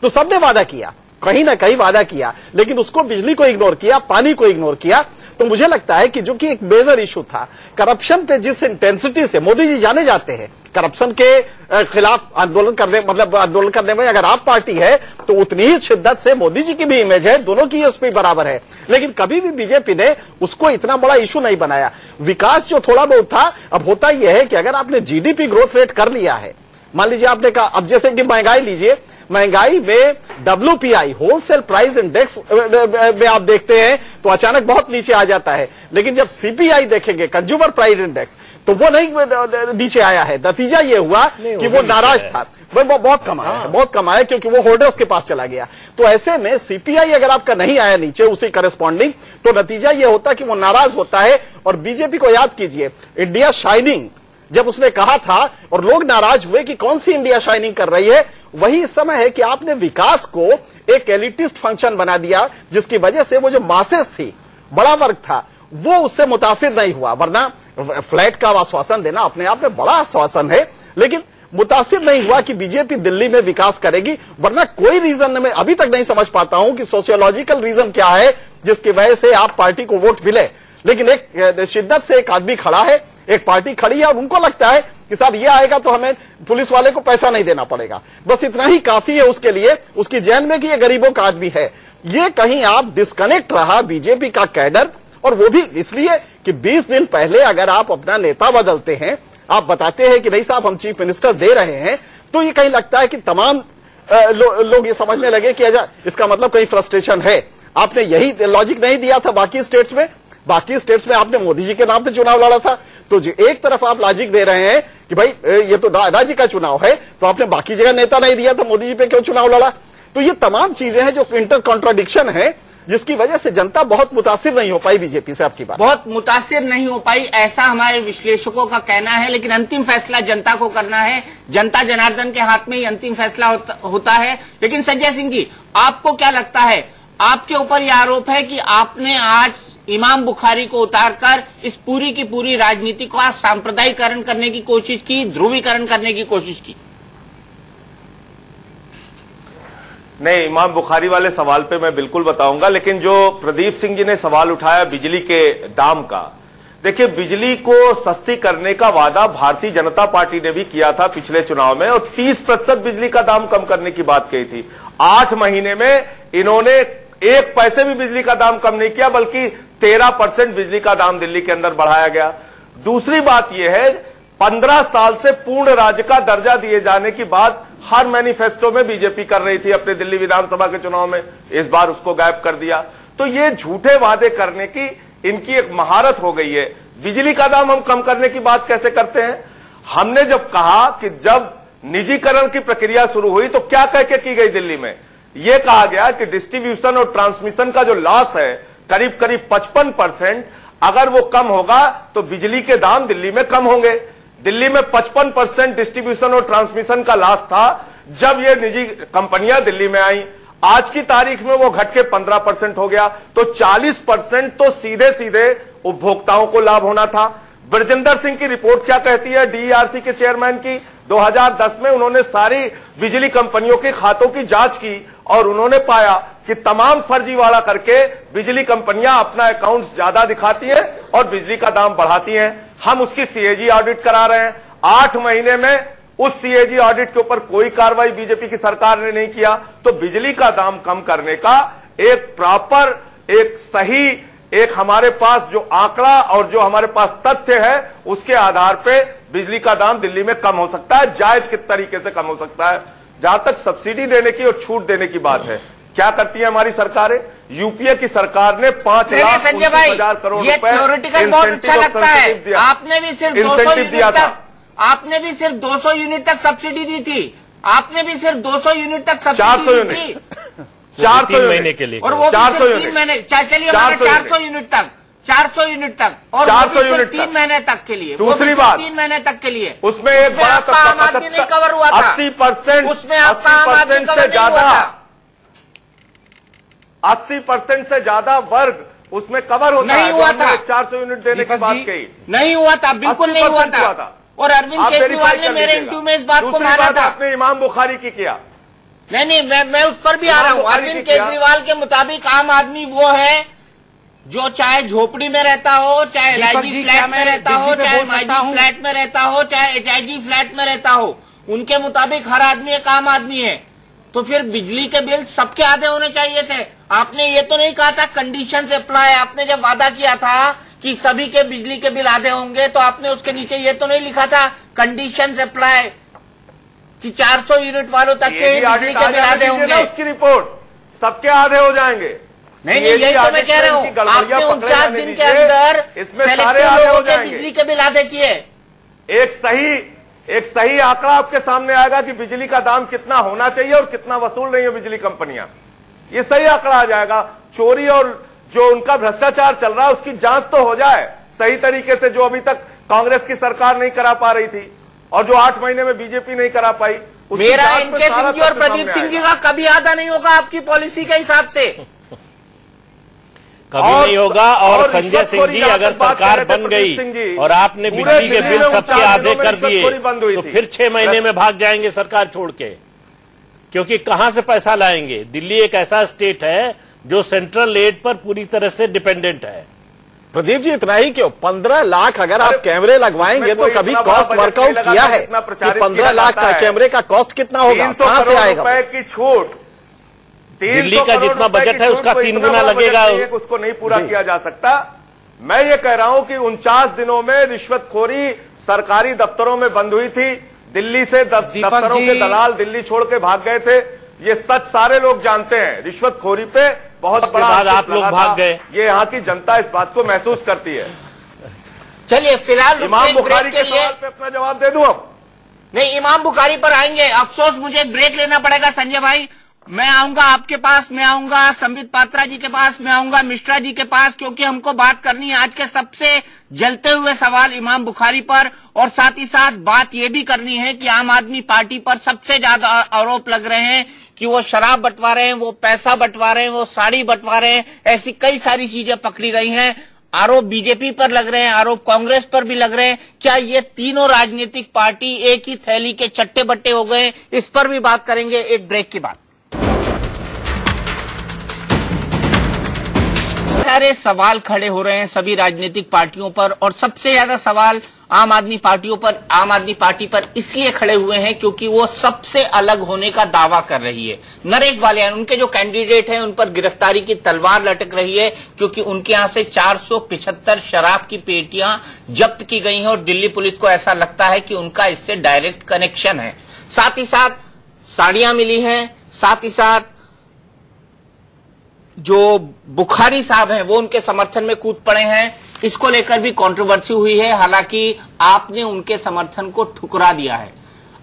तो सबने वादा किया, कहीं ना कहीं वादा किया, लेकिन उसको बिजली को इग्नोर किया, पानी को इग्नोर किया। तो मुझे लगता है कि जो कि एक मेजर इशू था, करप्शन पे जिस इंटेंसिटी से मोदी जी जाने जाते हैं, करप्शन के खिलाफ आंदोलन करने में अगर आप पार्टी है तो उतनी ही शिद्दत से मोदी जी की भी इमेज है, दोनों की यूएसपी बराबर है। लेकिन कभी भी बीजेपी ने उसको इतना बड़ा इशू नहीं बनाया। विकास जो थोड़ा बहुत था, अब होता यह है कि अगर आपने जीडीपी ग्रोथ रेट कर लिया है, मान लीजिए आपने कहा, अब जैसे कि महंगाई लीजिए, महंगाई में WPI होलसेल प्राइस इंडेक्स में आप देखते हैं तो अचानक बहुत नीचे आ जाता है, लेकिन जब CPI देखेंगे, कंज्यूमर प्राइस इंडेक्स, तो वो नहीं नीचे आया है। नतीजा ये हुआ कि वो नाराज था, वो बहुत कम आया, बहुत कम आया, क्योंकि वो होल्डर्स के पास चला गया। तो ऐसे में CPI अगर आपका नहीं आया नीचे उसी करस्पॉन्डिंग, तो नतीजा ये होता कि वो नाराज होता है। और बीजेपी को याद कीजिए, इंडिया शाइनिंग जब उसने कहा था और लोग नाराज हुए कि कौन सी इंडिया शाइनिंग कर रही है, वही समय है कि आपने विकास को एक एलिटिस्ट फंक्शन बना दिया, जिसकी वजह से वो जो मासेस थी, बड़ा वर्ग था, वो उससे मुतासिर नहीं हुआ। वरना फ्लैट का आश्वासन देना अपने आप में बड़ा आश्वासन है, लेकिन मुतासिर नहीं हुआ कि बीजेपी दिल्ली में विकास करेगी। वरना कोई रीजन मैं अभी तक नहीं समझ पाता हूं कि सोशियोलॉजिकल रीजन क्या है जिसकी वजह से आप पार्टी को वोट मिले। लेकिन एक शिद्दत से एक आदमी खड़ा है, एक पार्टी खड़ी है, और उनको लगता है कि साहब ये आएगा तो हमें पुलिस वाले को पैसा नहीं देना पड़ेगा, बस इतना ही काफी है उसके लिए, उसकी जेन में कि ये गरीबों का आदमी है। ये कहीं आप डिस्कनेक्ट रहा बीजेपी का कैडर, और वो भी इसलिए कि 20 दिन पहले अगर आप अपना नेता बदलते हैं, आप बताते हैं कि नहीं साहब हम चीफ मिनिस्टर दे रहे हैं, तो ये कहीं लगता है कि तमाम लोग ये समझने लगे कि इसका मतलब कहीं फ्रस्ट्रेशन है। आपने यही लॉजिक नहीं दिया था बाकी स्टेट्स में। बाकी स्टेट्स में आपने मोदी जी के नाम पे चुनाव लड़ा था, तो एक तरफ आप लॉजिक दे रहे हैं कि भाई ये तो राज्य का चुनाव है, तो आपने बाकी जगह नेता नहीं दिया, तो मोदी जी पे क्यों चुनाव लड़ा? तो ये तमाम चीजें हैं जो इंटर कॉन्ट्राडिक्शन है, जिसकी वजह से जनता बहुत मुतासिर नहीं हो पाई बीजेपी से। आपकी बात बहुत मुतासिर नहीं हो पाई, ऐसा हमारे विश्लेषकों का कहना है, लेकिन अंतिम फैसला जनता को करना है। जनता जनार्दन के हाथ में ही अंतिम फैसला होता है। लेकिन संजय सिंह जी, आपको क्या लगता है, आपके ऊपर यह आरोप है कि आपने आज इमाम बुखारी को उतारकर इस पूरी की पूरी राजनीति को सांप्रदायिकरण करने की कोशिश की, ध्रुवीकरण करने की कोशिश की। नहीं, इमाम बुखारी वाले सवाल पे मैं बिल्कुल बताऊंगा, लेकिन जो प्रदीप सिंह जी ने सवाल उठाया बिजली के दाम का, देखिए बिजली को सस्ती करने का वादा भारतीय जनता पार्टी ने भी किया था पिछले चुनाव में, और 30% बिजली का दाम कम करने की बात कही थी। 8 महीने में इन्होंने 1 पैसे भी बिजली का दाम कम नहीं किया, बल्कि 13% बिजली का दाम दिल्ली के अंदर बढ़ाया गया। दूसरी बात यह है, 15 साल से पूर्ण राज्य का दर्जा दिए जाने की बात हर मैनिफेस्टो में बीजेपी कर रही थी अपने दिल्ली विधानसभा के चुनाव में, इस बार उसको गायब कर दिया। तो ये झूठे वादे करने की इनकी एक महारत हो गई है। बिजली का दाम हम कम करने की बात कैसे करते हैं? हमने जब कहा कि जब निजीकरण की प्रक्रिया शुरू हुई तो क्या कह के की गई दिल्ली में? यह कहा गया कि डिस्ट्रीब्यूशन और ट्रांसमिशन का जो लॉस है करीब करीब 55%, अगर वो कम होगा तो बिजली के दाम दिल्ली में कम होंगे। दिल्ली में 55% डिस्ट्रीब्यूशन और ट्रांसमिशन का लॉस था जब ये निजी कंपनियां दिल्ली में आई। आज की तारीख में वो घट के 15% हो गया, तो 40% तो सीधे सीधे उपभोक्ताओं को लाभ होना था। ब्रजेंद्र सिंह की रिपोर्ट क्या कहती है, डीईआरसी के चेयरमैन की? 2010 में उन्होंने सारी बिजली कंपनियों के खातों की जांच की और उन्होंने पाया कि तमाम फर्जीवाड़ा करके बिजली कंपनियां अपना अकाउंट ज्यादा दिखाती हैं और बिजली का दाम बढ़ाती हैं। हम उसकी सीएजी ऑडिट करा रहे हैं। 8 महीने में उस सीएजी ऑडिट के ऊपर कोई कार्रवाई बीजेपी की सरकार ने नहीं किया। तो बिजली का दाम कम करने का एक प्रॉपर, एक सही, एक हमारे पास जो आंकड़ा और जो हमारे पास तथ्य है उसके आधार पे बिजली का दाम दिल्ली में कम हो सकता है। जायज किस तरीके से कम हो सकता है? जहां तक सब्सिडी देने की और छूट देने की बात है, क्या करती है हमारी सरकारें? यूपीए की सरकार ने 5,29,000 करोड़ रुपए थ्योरेटिकल बहुत अच्छा लगता है। आपने भी सिर्फ 200 यूनिट तक, आपने भी सिर्फ 200 यूनिट तक सब्सिडी दी थी। आपने भी सिर्फ 200 यूनिट तक सब्सिडी दी थी, 400 महीने के लिए, और वो भी सिर्फ 3 महीने। चलिए 400 यूनिट तक, 400 यूनिट तक, और 400 यूनिट 3 महीने तक के लिए। दूसरी बात, 3 महीने तक के लिए उसमें एक बड़ा आम आदमी नहीं कवर हुआ था। 80%, उसमें आपका आम आदमी कवर नहीं हुआ था। 80% से ज्यादा वर्ग उसमें कवर होता नहीं हुआ था। 400 यूनिट देने की बात कही, नहीं हुआ था, बिल्कुल नहीं हुआ था। और अरविंद केजरीवाल ने मेरे इंटरव्यू में इस बात को माना था। आपने इमाम बुखारी की किया। नहीं, मैं उस पर भी आ रहा हूं। अरविंद केजरीवाल के मुताबिक आम आदमी वो है जो चाहे झोपड़ी में रहता हो, चाहे एलआईजी फ्लैट में रहता हो, चाहे माईजी फ्लैट में रहता हो, चाहे एचआईजी फ्लैट में रहता हो, उनके मुताबिक हर आदमी एक आम आदमी है। तो फिर बिजली के बिल सबके आधे होने चाहिए थे। आपने ये तो नहीं कहा था कंडीशन से अप्लाई। आपने जब वादा किया था कि सभी के बिजली के बिल आधे होंगे, तो आपने उसके नीचे ये तो नहीं लिखा था कंडीशन से अप्लाई कि 400 यूनिट वालों तक के बिजली के बिल आधे होंगे? उसकी रिपोर्ट सबके आधे हो जाएंगे। नहीं, यही तो मैं कह रहा हूँ। आपने 49 दिन के अंदर इसमें सारे लोगों के बिजली के बिल आधे किए। एक सही आंकड़ा आपके सामने आएगा कि बिजली का दाम कितना होना चाहिए और कितना वसूल रही है बिजली कंपनियां। ये सही आंकड़ा आ जाएगा। चोरी और जो उनका भ्रष्टाचार चल रहा है उसकी जांच तो हो जाए सही तरीके से, जो अभी तक कांग्रेस की सरकार नहीं करा पा रही थी और जो 8 महीने में बीजेपी नहीं करा पाई। मेरा इनके सिंह जी और प्रदीप सिंह जी का कभी आधा नहीं होगा आपकी पॉलिसी के हिसाब से, कभी नहीं होगा। और संजय सिंह जी, अगर सरकार बन गई और आपने बिजली के बिल सबके आधे कर दिए तो फिर 6 महीने में भाग जाएंगे सरकार छोड़ के, क्योंकि कहां से पैसा लाएंगे? दिल्ली एक ऐसा स्टेट है जो सेंट्रल एड पर पूरी तरह से डिपेंडेंट है। प्रदीप जी, इतना ही क्यों? 15 लाख अगर आप कैमरे लगवाएंगे तो कभी कॉस्ट वर्कआउट किया है कि 15 लाख का कैमरे का कॉस्ट कितना होगा, कहां से आएगा? रुपए की छूट, दिल्ली का जितना बजट है उसका 3 गुना लगेगा, उसको नहीं पूरा किया जा सकता। मैं ये कह रहा हूं कि 49 दिनों में रिश्वतखोरी सरकारी दफ्तरों में बंद हुई थी। दिल्ली से दफ्तरों के दलाल दिल्ली छोड़ के भाग गए थे। ये सच सारे लोग जानते हैं। रिश्वतखोरी पे बहुत बड़ा आप लोग भाग गए। ये यहाँ की जनता इस बात को महसूस करती है। चलिए फिलहाल इमाम बुखारी के सवाल पे अपना जवाब दे दूं अब? नहीं, इमाम बुखारी पर आएंगे। अफसोस मुझे एक ब्रेक लेना पड़ेगा संजय भाई। मैं आऊंगा आपके पास, मैं आऊंगा संबित पात्रा जी के पास, मैं आऊंगा मिश्रा जी के पास, क्योंकि हमको बात करनी है आज के सबसे जलते हुए सवाल इमाम बुखारी पर, और साथ ही साथ बात यह भी करनी है कि आम आदमी पार्टी पर सबसे ज्यादा आरोप लग रहे हैं कि वो शराब बंटवा रहे हैं, वो पैसा बंटवा रहे हैं, वो साड़ी बंटवा रहे हैं। ऐसी कई सारी चीजें पकड़ी गई हैं। आरोप बीजेपी पर लग रहे हैं, आरोप कांग्रेस पर भी लग रहे हैं। क्या ये तीनों राजनीतिक पार्टी एक ही थैली के चट्टे बट्टे हो गए? इस पर भी बात करेंगे एक ब्रेक के बाद। सारे सवाल खड़े हो रहे हैं सभी राजनीतिक पार्टियों पर, और सबसे ज्यादा सवाल आम आदमी पार्टी पर इसलिए खड़े हुए हैं क्योंकि वो सबसे अलग होने का दावा कर रही है। नरेश बालियान उनके जो कैंडिडेट हैं, उन पर गिरफ्तारी की तलवार लटक रही है क्योंकि उनके यहां से 475 शराब की पेटियां जब्त की गई हैं और दिल्ली पुलिस को ऐसा लगता है कि उनका इससे डायरेक्ट कनेक्शन है। साथ ही साथ साड़ियां मिली हैं, साथ ही साथ जो बुखारी साहब हैं वो उनके समर्थन में कूद पड़े हैं। इसको लेकर भी कंट्रोवर्सी हुई है, हालांकि आपने उनके समर्थन को ठुकरा दिया है।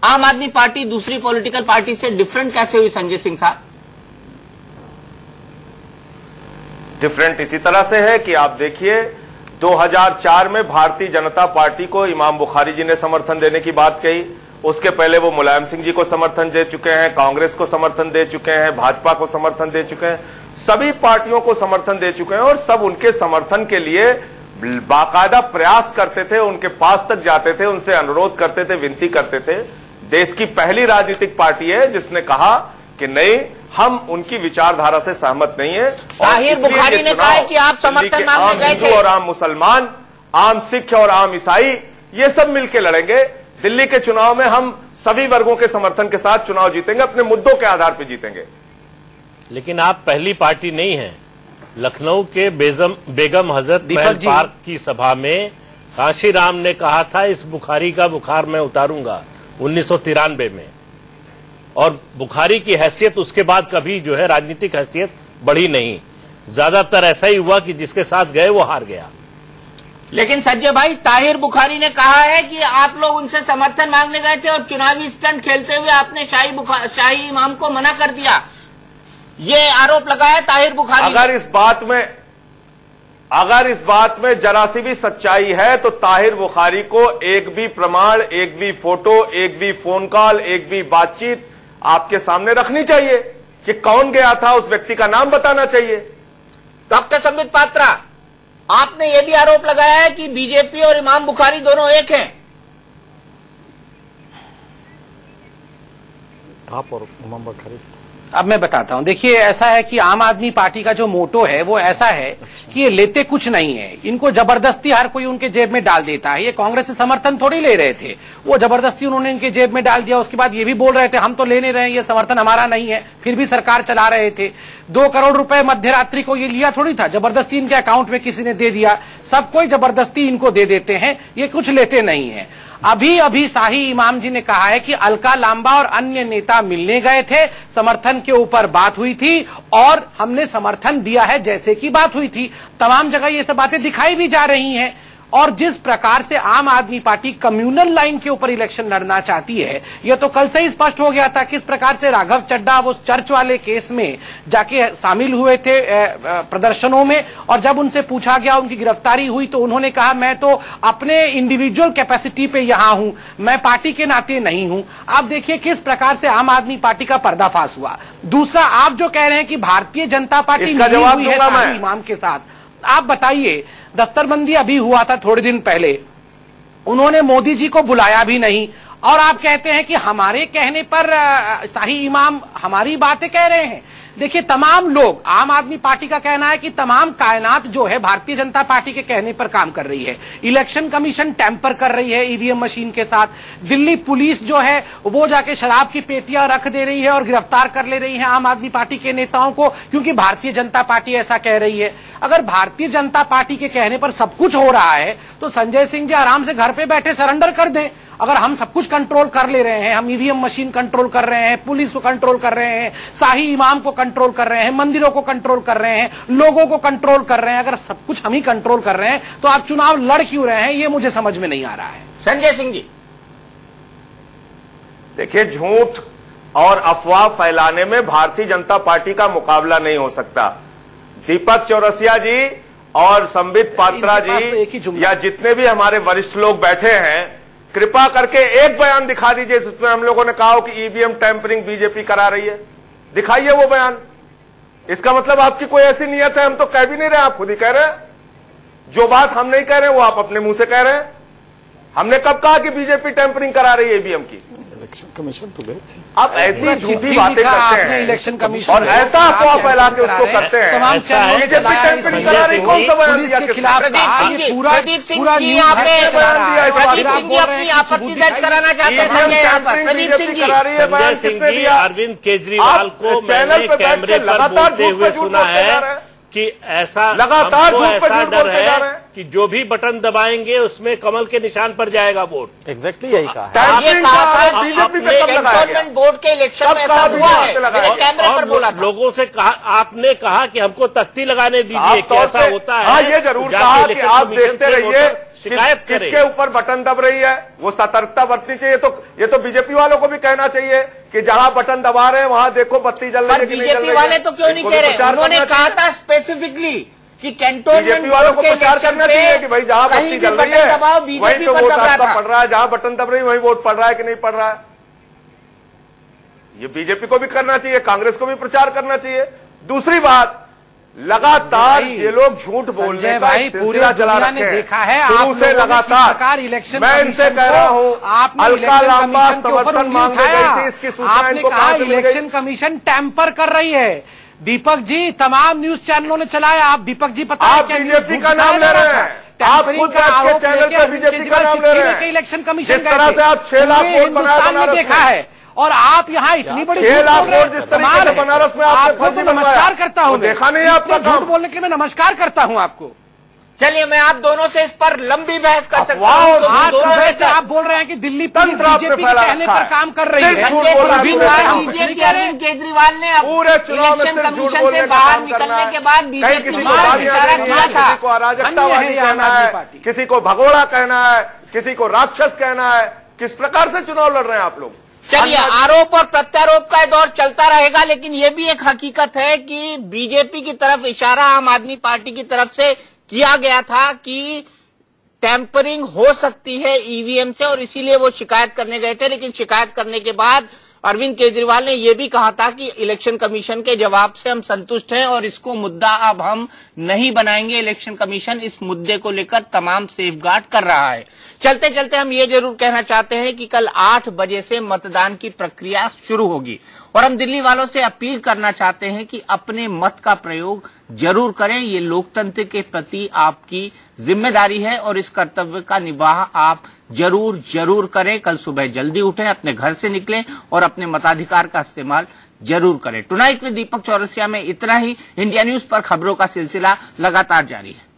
आम आदमी पार्टी दूसरी पॉलिटिकल पार्टी से डिफरेंट कैसे हुई संजय सिंह साहब? डिफरेंट इसी तरह से है कि आप देखिए 2004 में भारतीय जनता पार्टी को इमाम बुखारी जी ने समर्थन देने की बात कही। उसके पहले वो मुलायम सिंह जी को समर्थन दे चुके हैं, कांग्रेस को समर्थन दे चुके हैं, भाजपा को समर्थन दे चुके हैं, सभी पार्टियों को समर्थन दे चुके हैं और सब उनके समर्थन के लिए बाकायदा प्रयास करते थे, उनके पास तक जाते थे, उनसे अनुरोध करते थे, विनती करते थे। देश की पहली राजनीतिक पार्टी है जिसने कहा कि नहीं, हम उनकी विचारधारा से सहमत नहीं है। ताहिर बुखारी ने कहा कि आप समर्थन मांगने गए थे। हिंदू और आम मुसलमान, आम सिख और आम ईसाई, ये सब मिलकर लड़ेंगे। दिल्ली के चुनाव में हम सभी वर्गों के समर्थन के साथ चुनाव जीतेंगे, अपने मुद्दों के आधार पर जीतेंगे। लेकिन आप पहली पार्टी नहीं है। लखनऊ के बेगम हजरत महल पार्क की सभा में काशीराम ने कहा था इस बुखारी का बुखार मैं उतारूंगा 1993 में, और बुखारी की हैसियत उसके बाद कभी जो है राजनीतिक हैसियत बढ़ी नहीं। ज्यादातर ऐसा ही हुआ कि जिसके साथ गए वो हार गया। लेकिन संजय भाई, ताहिर बुखारी ने कहा है कि आप लोग उनसे समर्थन मांगने गए थे और चुनावी स्टंट खेलते हुए आपने शाही इमाम को मना कर दिया, ये आरोप लगाया ताहिर बुखारी। अगर इस बात में जरा सी भी सच्चाई है तो ताहिर बुखारी को एक भी प्रमाण, एक भी फोटो, एक भी फोन कॉल, एक भी बातचीत आपके सामने रखनी चाहिए कि कौन गया था, उस व्यक्ति का नाम बताना चाहिए। डॉक्टर संबित पात्रा, आपने यह भी आरोप लगाया है कि बीजेपी और इमाम बुखारी दोनों एक हैं। आप और इमाम बुखारी। अब मैं बताता हूं। देखिए, ऐसा है कि आम आदमी पार्टी का जो मोटो है वो ऐसा है कि ये लेते कुछ नहीं है, इनको जबरदस्ती हर कोई उनके जेब में डाल देता है। ये कांग्रेस से समर्थन थोड़ी ले रहे थे, वो जबरदस्ती उन्होंने इनके जेब में डाल दिया। उसके बाद ये भी बोल रहे थे हम तो ले नहीं रहे हैं, ये समर्थन हमारा नहीं है, फिर भी सरकार चला रहे थे। 2 करोड़ रुपए मध्यरात्रि को ये लिया थोड़ी था, जबरदस्ती इनके अकाउंट में किसी ने दे दिया। सब कोई जबरदस्ती इनको दे देते हैं, ये कुछ लेते नहीं है। अभी शाही इमाम जी ने कहा है कि अलका लांबा और अन्य नेता मिलने गए थे, समर्थन के ऊपर बात हुई थी और हमने समर्थन दिया है जैसे कि बात हुई थी। तमाम जगह ये सब बातें दिखाई भी जा रही हैं। और जिस प्रकार से आम आदमी पार्टी कम्युनल लाइन के ऊपर इलेक्शन लड़ना चाहती है, यह तो कल से ही स्पष्ट हो गया था। किस प्रकार से राघव चड्ढा वो चर्च वाले केस में जाके शामिल हुए थे प्रदर्शनों में, और जब उनसे पूछा गया, उनकी गिरफ्तारी हुई, तो उन्होंने कहा मैं तो अपने इंडिविजुअल कैपेसिटी पे यहां हूं, मैं पार्टी के नाते नहीं हूं। आप देखिए किस प्रकार से आम आदमी पार्टी का पर्दाफाश हुआ। दूसरा, आप जो कह रहे हैं कि भारतीय जनता पार्टी मिली हुई है शाही इमाम के साथ, आप बताइए, दस्तरबंदी अभी हुआ था थोड़े दिन पहले, उन्होंने मोदी जी को बुलाया भी नहीं, और आप कहते हैं कि हमारे कहने पर शाही इमाम हमारी बातें कह रहे हैं। देखिए, तमाम लोग, आम आदमी पार्टी का कहना है कि तमाम कायनात जो है भारतीय जनता पार्टी के कहने पर काम कर रही है। इलेक्शन कमीशन टैंपर कर रही है ईवीएम मशीन के साथ, दिल्ली पुलिस जो है वो जाके शराब की पेटियां रख दे रही है और गिरफ्तार कर ले रही है आम आदमी पार्टी के नेताओं को, क्योंकि भारतीय जनता पार्टी ऐसा कह रही है। अगर भारतीय जनता पार्टी के कहने पर सब कुछ हो रहा है तो संजय सिंह जी आराम से घर पे बैठे सरेंडर कर दें। अगर हम सब कुछ कंट्रोल कर ले रहे हैं, हम ईवीएम मशीन कंट्रोल कर रहे हैं, पुलिस को कंट्रोल कर रहे हैं, शाही इमाम को कंट्रोल कर रहे हैं, मंदिरों को कंट्रोल कर रहे हैं, लोगों को कंट्रोल कर रहे हैं, अगर सब कुछ हम ही कंट्रोल कर रहे हैं तो आप चुनाव लड़ क्यों रहे हैं, ये मुझे समझ में नहीं आ रहा है। संजय सिंह जी, देखिए, झूठ और अफवाह फैलाने में भारतीय जनता पार्टी का मुकाबला नहीं हो सकता। दीपक चौरसिया जी और संबित पात्रा जी या जितने भी हमारे वरिष्ठ लोग बैठे हैं, कृपा करके एक बयान दिखा दीजिए जिसमें हम लोगों ने कहा हो कि ईवीएम टैंपरिंग बीजेपी करा रही है। दिखाइए वो बयान। इसका मतलब आपकी कोई ऐसी नियत है, हम तो कह भी नहीं रहे, आप खुद ही कह रहे हैं। जो बात हम नहीं कह रहे वो आप अपने मुंह से कह रहे हैं। हमने कब कहा कि बीजेपी टेम्परिंग करा रही है ईवीएम की? इलेक्शन कमीशन तो गए थे। आप ऐसी झूठी बातें करते हैं इलेक्शन कमीशन और ऐसा अफवाह फैला के उसको करते हैं। बीजेपी टेम्परिंग करा रही, कौन सा बयान दिया के खिलाफ? प्रदीप सिंह जी यहाँ पे प्रदीप सिंह जी अपनी आपत्ति दर्ज कराना चाहते हैं संजय यहाँ पर। प्रदीप सिंह जी, संजय सिंह जी, अरविंद केजरीवाल को मैंने कैमरे पर बोलते हुए सुना है कि ऐसा लगातार हमको ऐसा झूठ डर बोलते जा रहे है हैं कि जो भी बटन दबाएंगे उसमें कमल के निशान पर जाएगा वोट। एग्जैक्टली यही कहा है। ये कहा था बीजेपी पे कब लगाया गया? कैंटोनमेंट बोर्ड के इलेक्शन में ऐसा हुआ है, मैंने कैमरे पर बोला था। लोगों से कहा, आपने कहा कि हमको तख्ती लगाने दीजिए, आप तौर कैसा पे- होता है। हाँ, ये जरूर जाके कहा कि इलेक्शन आप कमीशन देखते से रहिए वोटर शिकायत करें। किसके ऊपर बटन दब रही है, वो सतर्कता बरतनी चाहिए। ये तो बीजेपी वालों को भी कहना चाहिए कि जहां बटन दबा रहे हैं वहां देखो बत्ती जल रही है कि नहीं जल रही है। बीजेपी वाले तो क्यों नहीं कह रहे? उन्होंने कहा था स्पेसिफिकली कि कैंटोनमेंट बीजेपी वालों को के प्रचार इलेक्शन करना चाहिए कि भाई जहां कहीं बत्ती भी जल रही बटन है दबाओ, वहीं बीजेपी तो पर वोट दब रहा आपका था। पड़ रहा है, जहां बटन दब रही है वहीं वोट पड़ रहा है कि नहीं पड़ रहा है। ये बीजेपी को भी करना चाहिए, कांग्रेस को भी प्रचार करना चाहिए। दूसरी बात, लगातार ये लोग झूठ बोलने का सिलसिला चला रखे हैं। देखा है शुरू से लगातार। मैं इनसे कह रहा हूं, अलका लांबा समर्थन मांगने गई थी, इसकी सूचना आपने इनको कहा कहां से मिल गई? इलेक्शन कमीशन टैंपर कर रही है। दीपक जी, तमाम न्यूज चैनलों ने चलाया। आप दीपक जी पता आप बीजेपी का नाम ले रहे हैं, आप खुद आपके चैनल पर बीजेपी का नाम ले रहे हैं। इलेक्शन कमीशन जिस तरह से आप 6 लाख वोट हिंदुस्तान में देखा है, और आप यहाँ इतनी बड़ी 6 लाख झूठ बोल रहे वोट हैं। जिस तरीके से बनारस में आपने आपको तो फर्जी बनवाया, नमस्कार करता हूँ वो देखा नहीं आपका इतने झूठ काम। बोलने के लिए मैं नमस्कार करता हूँ आपको। चलिए, मैं आप दोनों से इस पर लंबी बहस कर सकता अफवाह हूं। और आज दोनों सुबह में से आप बोल रहे हैं कि दिल्ली पुलिस तंत्र आपने बीजेपी के फैला कहने रखा पर है। काम कर रही सिर्फ है। झूठ संजय बोल रहा सिंह है भी पूरे कहा चुनाव में। कीजिए कि अरविंद केजरीवाल ने अब पूरे चुनाव में इलेक्शन सिर्फ झूठ कमीशन बोलने से का बाहर काम करना निकलने है। के बाद कहीं बीजेपी किसी ने को गालियां इशारा देनी किया है, था। किसी को अराजकतावादी कहना है, किसी को भगोड़ा कहना है, किसी को राक्षस कहना है। किस प्रकार से चुनाव लड़ रहे हैं आप लोग? चलिए, आरोप और प्रत्यारोप का दौर चलता रहेगा, लेकिन ये भी एक हकीकत है कि बीजेपी की तरफ इशारा आम आदमी पार्टी की तरफ से किया गया था कि टैंपरिंग हो सकती है ईवीएम से, और इसीलिए वो शिकायत करने गए थे। लेकिन शिकायत करने के बाद अरविंद केजरीवाल ने यह भी कहा था कि इलेक्शन कमीशन के जवाब से हम संतुष्ट हैं और इसको मुद्दा अब हम नहीं बनाएंगे। इलेक्शन कमीशन इस मुद्दे को लेकर तमाम सेफगार्ड कर रहा है। चलते चलते हम ये जरूर कहना चाहते हैं कि कल 8 बजे से मतदान की प्रक्रिया शुरू होगी, और हम दिल्ली वालों से अपील करना चाहते हैं कि अपने मत का प्रयोग जरूर करें। ये लोकतंत्र के प्रति आपकी जिम्मेदारी है और इस कर्तव्य का निर्वाह आप जरूर करें। कल सुबह जल्दी उठें, अपने घर से निकलें और अपने मताधिकार का इस्तेमाल जरूर करें। टुनाइट विद दीपक चौरसिया में इतना ही। इंडिया न्यूज पर खबरों का सिलसिला लगातार जारी है।